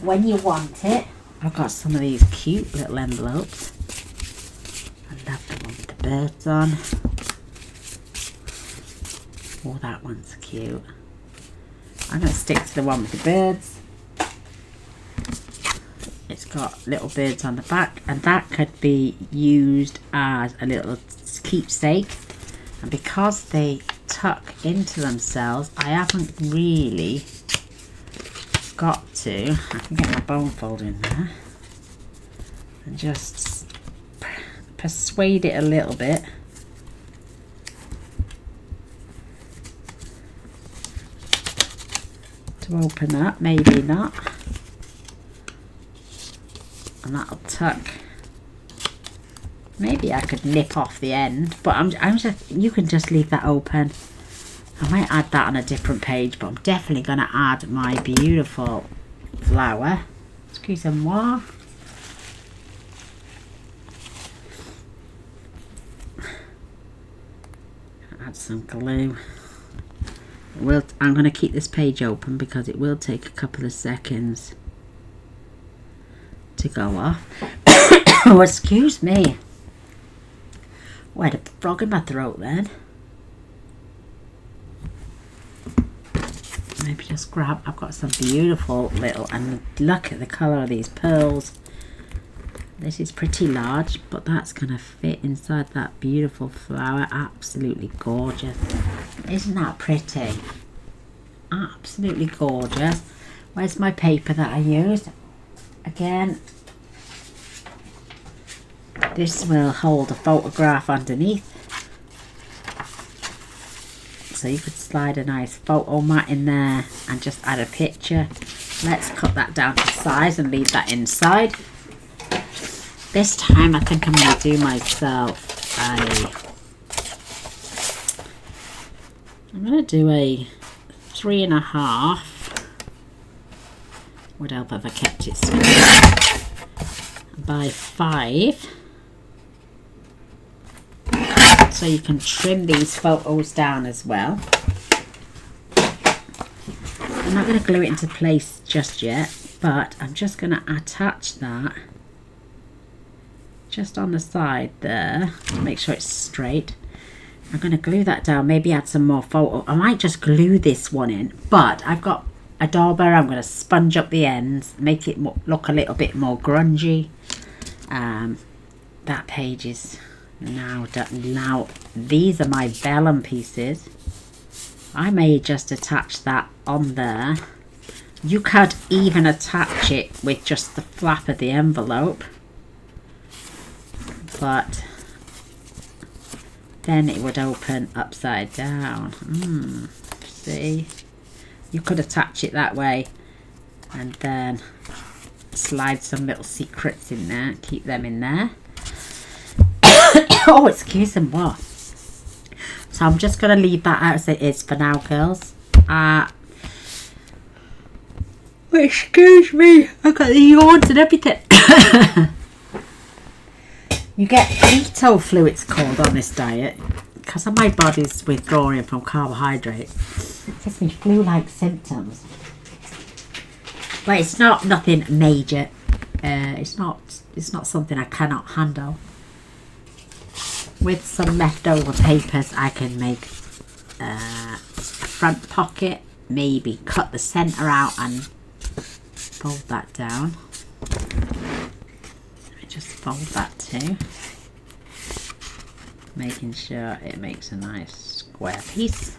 When you want it. I've got some of these cute little envelopes. I love the one with the birds on. Oh, that one's cute. I'm going to stick to the one with the birds. It's got little birds on the back, and that could be used as a little keepsake. And because they tuck into themselves, I haven't really got to. I can get my bone fold in there and just persuade it a little bit. To open up, maybe not. And that'll tuck. Maybe I could nip off the end, but I'm just, you can just leave that open. I might add that on a different page, but I'm definitely going to add my beautiful flower. Excusez-moi. Add some glue. I'm going to keep this page open because it will take a couple of seconds to go off. Oh, excuse me. Oh, I had a frog in my throat then. Maybe just grab, I've got some beautiful little, and look at the colour of these pearls. This is pretty large, but that's going to fit inside that beautiful flower. Absolutely gorgeous. Isn't that pretty? Absolutely gorgeous. Where's my paper that I used? Again, this will hold a photograph underneath. So you could slide a nice photo mat in there and just add a picture. Let's cut that down to size and leave that inside. This time I think I'm going to do myself I'm going to do a 3.5. Would help if I kept it square. By 5. So you can trim these photos down as well. I'm not going to glue it into place just yet, but I'm just going to attach that just on the side there to make sure it's straight. I'm going to glue that down, maybe add some more photo. I might just glue this one in, but I've got a dauber. I'm going to sponge up the ends, make it look a little bit more grungy. That page is now done. Now these are my vellum pieces. I may just attach that on there. You could even attach it with just the flap of the envelope, but then it would open upside down. See, you could attach it that way and then slide some little secrets in there, keep them in there. Oh, excuse me, what? So I'm just going to leave that out as it is for now, girls. Excuse me, I've got the yawns and everything. You get keto flu, it's called, on this diet, because of my body's withdrawing from carbohydrates. It gives me flu-like symptoms, but it's not nothing major. It's not something I cannot handle. With some leftover papers, I can make a front pocket, maybe cut the center out and fold that down. I just fold that too, making sure it makes a nice square piece.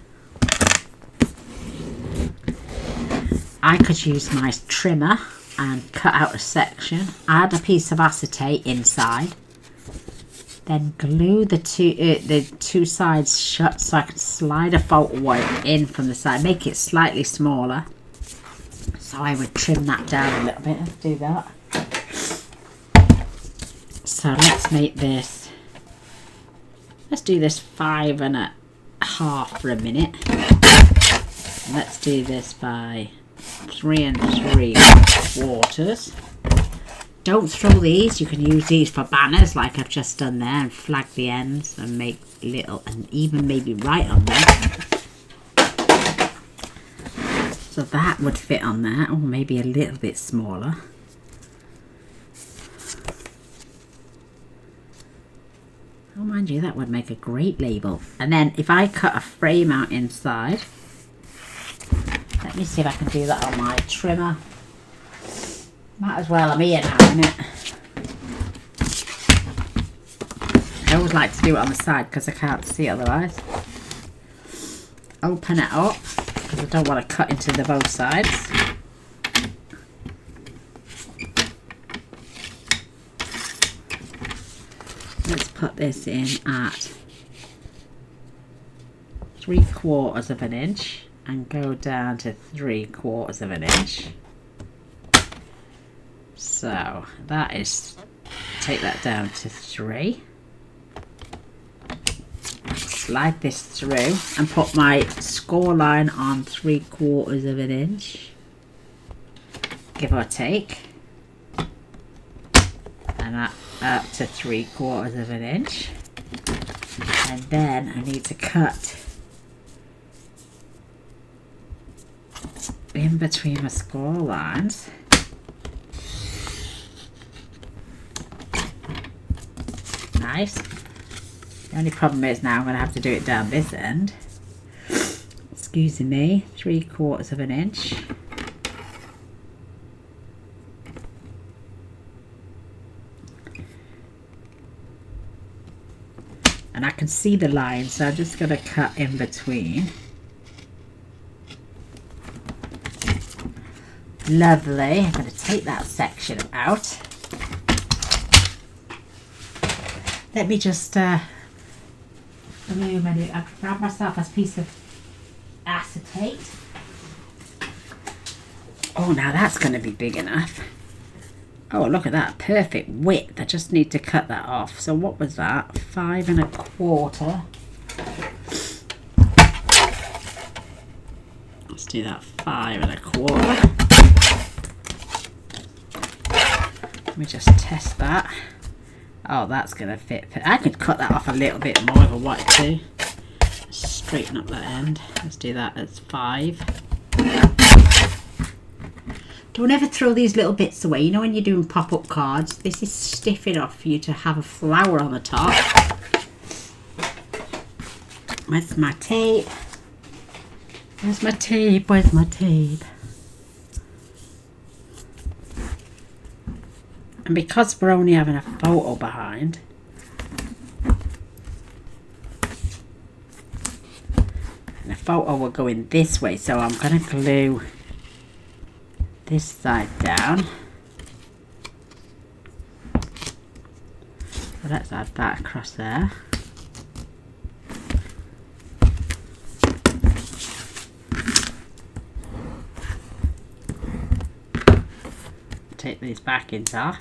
I could use my trimmer and cut out a section, add a piece of acetate inside, then glue the two sides shut so I can slide a photo wipe in from the side, make it slightly smaller. So I would trim that down a little bit. Let's do that. So let's make this, let's do this 5.5 for a minute. Let's do this by 3 3/4. Don't throw these. You can use these for banners like I've just done there and flag the ends and make little, and even maybe write on them. So that would fit on there, or maybe a little bit smaller. Oh, mind you, that would make a great label. And then if I cut a frame out inside, let me see if I can do that on my trimmer. Might as well, I'm here now, innit? I always like to do it on the side because I can't see otherwise. Open it up because I don't want to cut into the both sides. Let's put this in at 3/4 of an inch and go down to 3/4 of an inch. So that is, take that down to 3. Slide this through and put my score line on 3/4 of an inch, give or take, and that up to 3/4 of an inch. And then I need to cut in between my score lines. Nice. The only problem is now I'm going to have to do it down this end. Excuse me, 3/4 of an inch. And I can see the line, so I'm just going to cut in between. Lovely. I'm going to take that section out. Let me just I grab myself a piece of acetate. Oh, now that's going to be big enough. Oh, look at that, perfect width. I just need to cut that off. So what was that? 5 1/4. Let's do that, 5 1/4. Let me just test that. Oh, that's going to fit. I could cut that off a little bit more if I wanted to. Straighten up that end. Let's do that as 5. Don't ever throw these little bits away. You know when you're doing pop-up cards, this is stiff enough for you to have a flower on the top. Where's my tape? Where's my tape? Where's my tape? And because we're only having a photo behind, and the photo will go in this way, so I'm going to glue this side down. So let's add that across there. Take these backings off.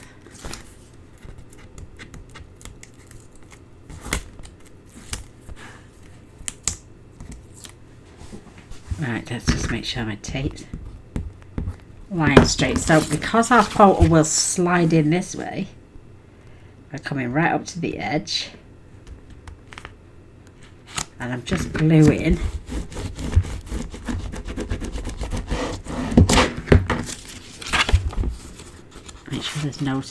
Right, let's just make sure my tape's lying straight. So because our photo will slide in this way, we're coming right up to the edge, and I'm just gluing make sure there's no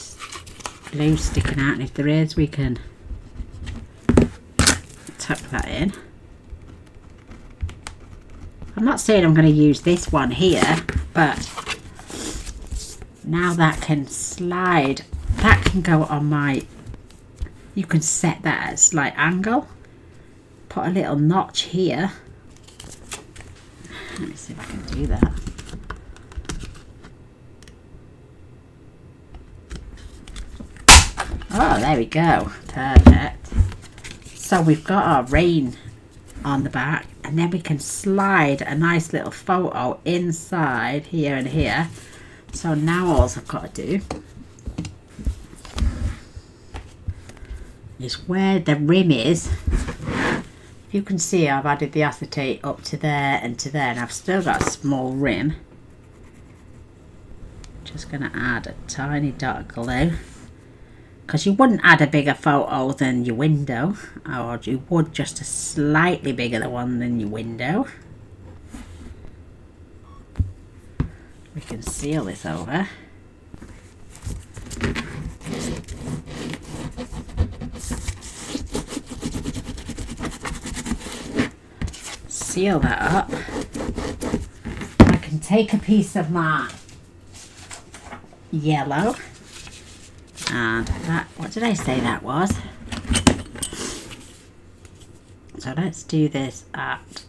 glue sticking out, and if there is, we can tuck that in. I'm not saying I'm going to use this one here, but now that can slide, that can go on my, you can set that at a slight angle, put a little notch here. Let me see if I can do that. Oh, there we go. Perfect. So we've got our rain on the back, and then we can slide a nice little photo inside here and here. So now all I've got to do is where the rim is. You can see I've added the acetate up to there and to there, and I've still got a small rim. Just going to add a tiny dot of glue, because you wouldn't add a bigger photo than your window, or you would just a slightly bigger one than your window. We can seal this over. Seal that up. I can take a piece of my yellow, and that, what did I say that was? So let's do this at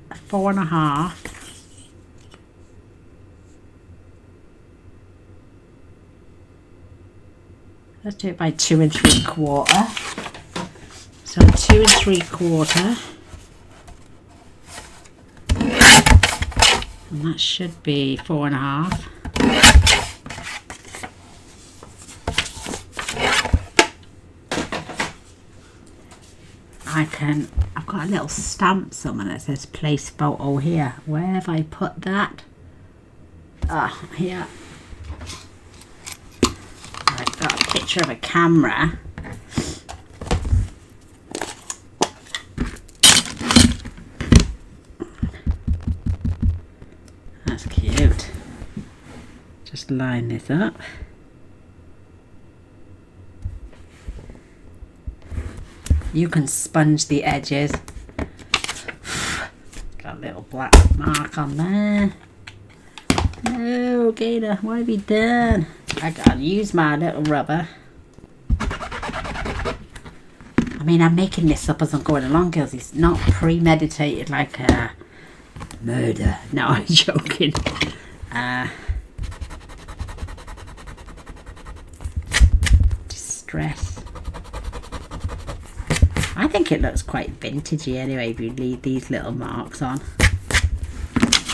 4.5. Let's do it by 2 3/4. So 2 3/4. And that should be 4.5. I've got a little stamp somewhere that says place photo here. Where have I put that? Ah, here. I've got a picture of a camera. That's cute. Just line this up. You can sponge the edges. Got a little black mark on there. No, Gaynor, what have you done? I gotta use my little rubber. I mean, I'm making this up as I'm going along, girls. It's not premeditated like a murder. No, I'm joking. Distress. I think it looks quite vintagey anyway if you leave these little marks on.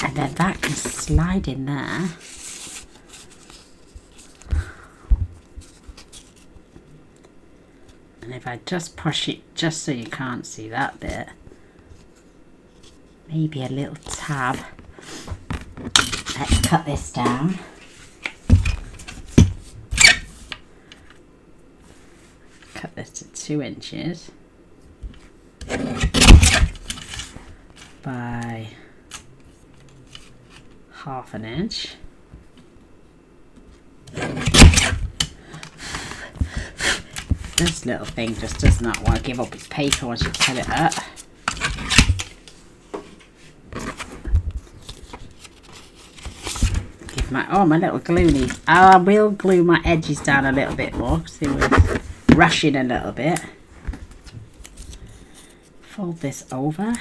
And then that can slide in there. And if I just push it just so you can't see that bit, maybe a little tab. Let's cut this down. Cut this to 2 inches. By 1/2 inch. This little thing just does not want to give up its paper once you pull it up. Give my little glue needs. I will glue my edges down a little bit more because it was rushing a little bit. Fold this over.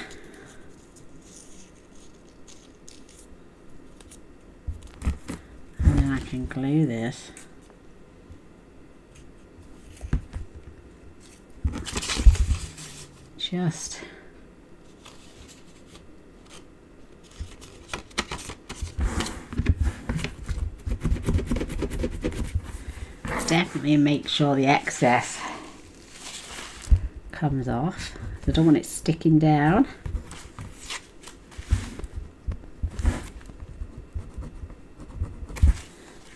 And then I can glue this. Just definitely make sure the excess comes off. I don't want it sticking down.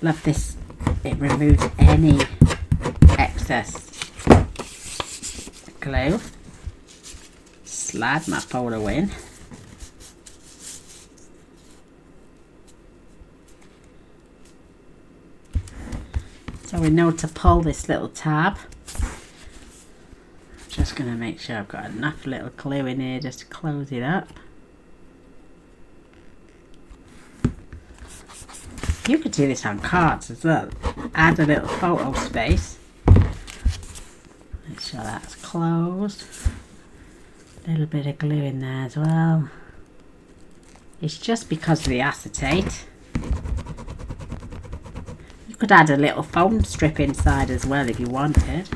Love this. It removes any excess glue. Slide my photo in. So we know to pull this little tab. Just going to make sure I've got enough little glue in here just to close it up. You could do this on cards as well. Add a little photo space. Make sure that's closed. A little bit of glue in there as well. It's just because of the acetate. You could add a little foam strip inside as well if you wanted.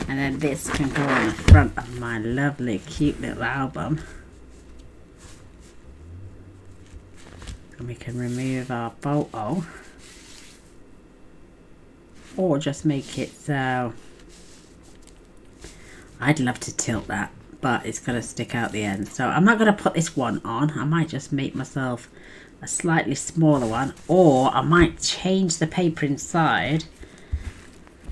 And then this can go on the front of my lovely cute little album. And we can remove our photo. Or just make it so. I'd love to tilt that, but it's going to stick out the end. So I'm not going to put this one on. I might just make myself a slightly smaller one. Or I might change the paper inside.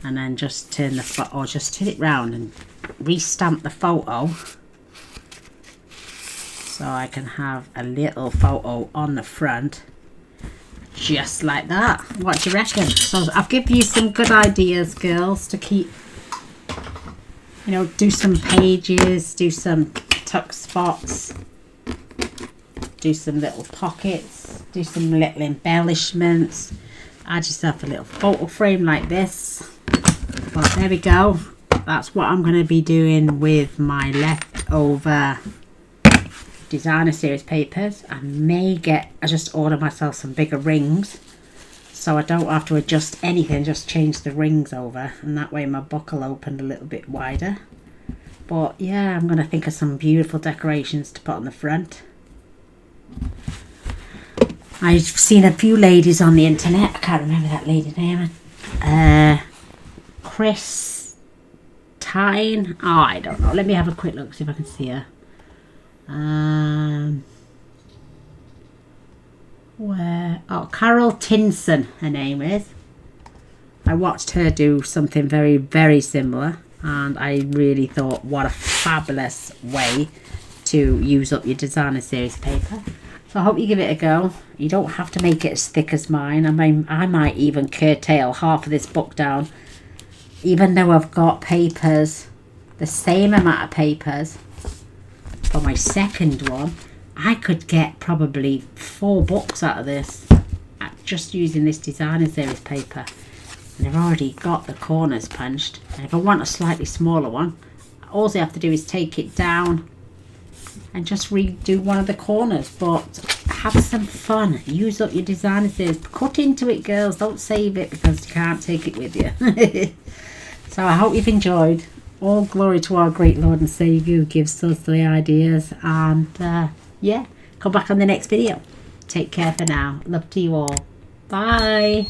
And then just turn the or just turn it round and re-stamp the photo. So I can have a little photo on the front. Just like that. What do you reckon? So I've given you some good ideas, girls, to keep, you know, do some pages, do some tuck spots, do some little pockets, do some little embellishments, add yourself a little photo frame like this. But there we go. That's what I'm going to be doing with my leftover designer series papers. I just order myself some bigger rings so I don't have to adjust anything, just change the rings over, and that way my book will open a little bit wider. But yeah, I'm going to think of some beautiful decorations to put on the front. I've seen a few ladies on the internet, I can't remember that lady's name, Christine, oh I don't know, let me have a quick look, see if I can see her. Carol Tinson, her name is. I watched her do something very, very similar, and I really thought, what a fabulous way to use up your designer series paper. So I hope you give it a go. You don't have to make it as thick as mine. I mean, I might even curtail half of this book down, even though I've got papers, the same amount of papers for my second one. I could get probably 4 books out of this just using this designer series paper. And I've already got the corners punched. And if I want a slightly smaller one, all I have to do is take it down and just redo one of the corners. But have some fun. Use up your designer series. Cut into it, girls. Don't save it because you can't take it with you. So I hope you've enjoyed. All glory to our great Lord and Saviour who gives us the ideas. And yeah, come back on the next video. Take care for now. Love to you all. Bye.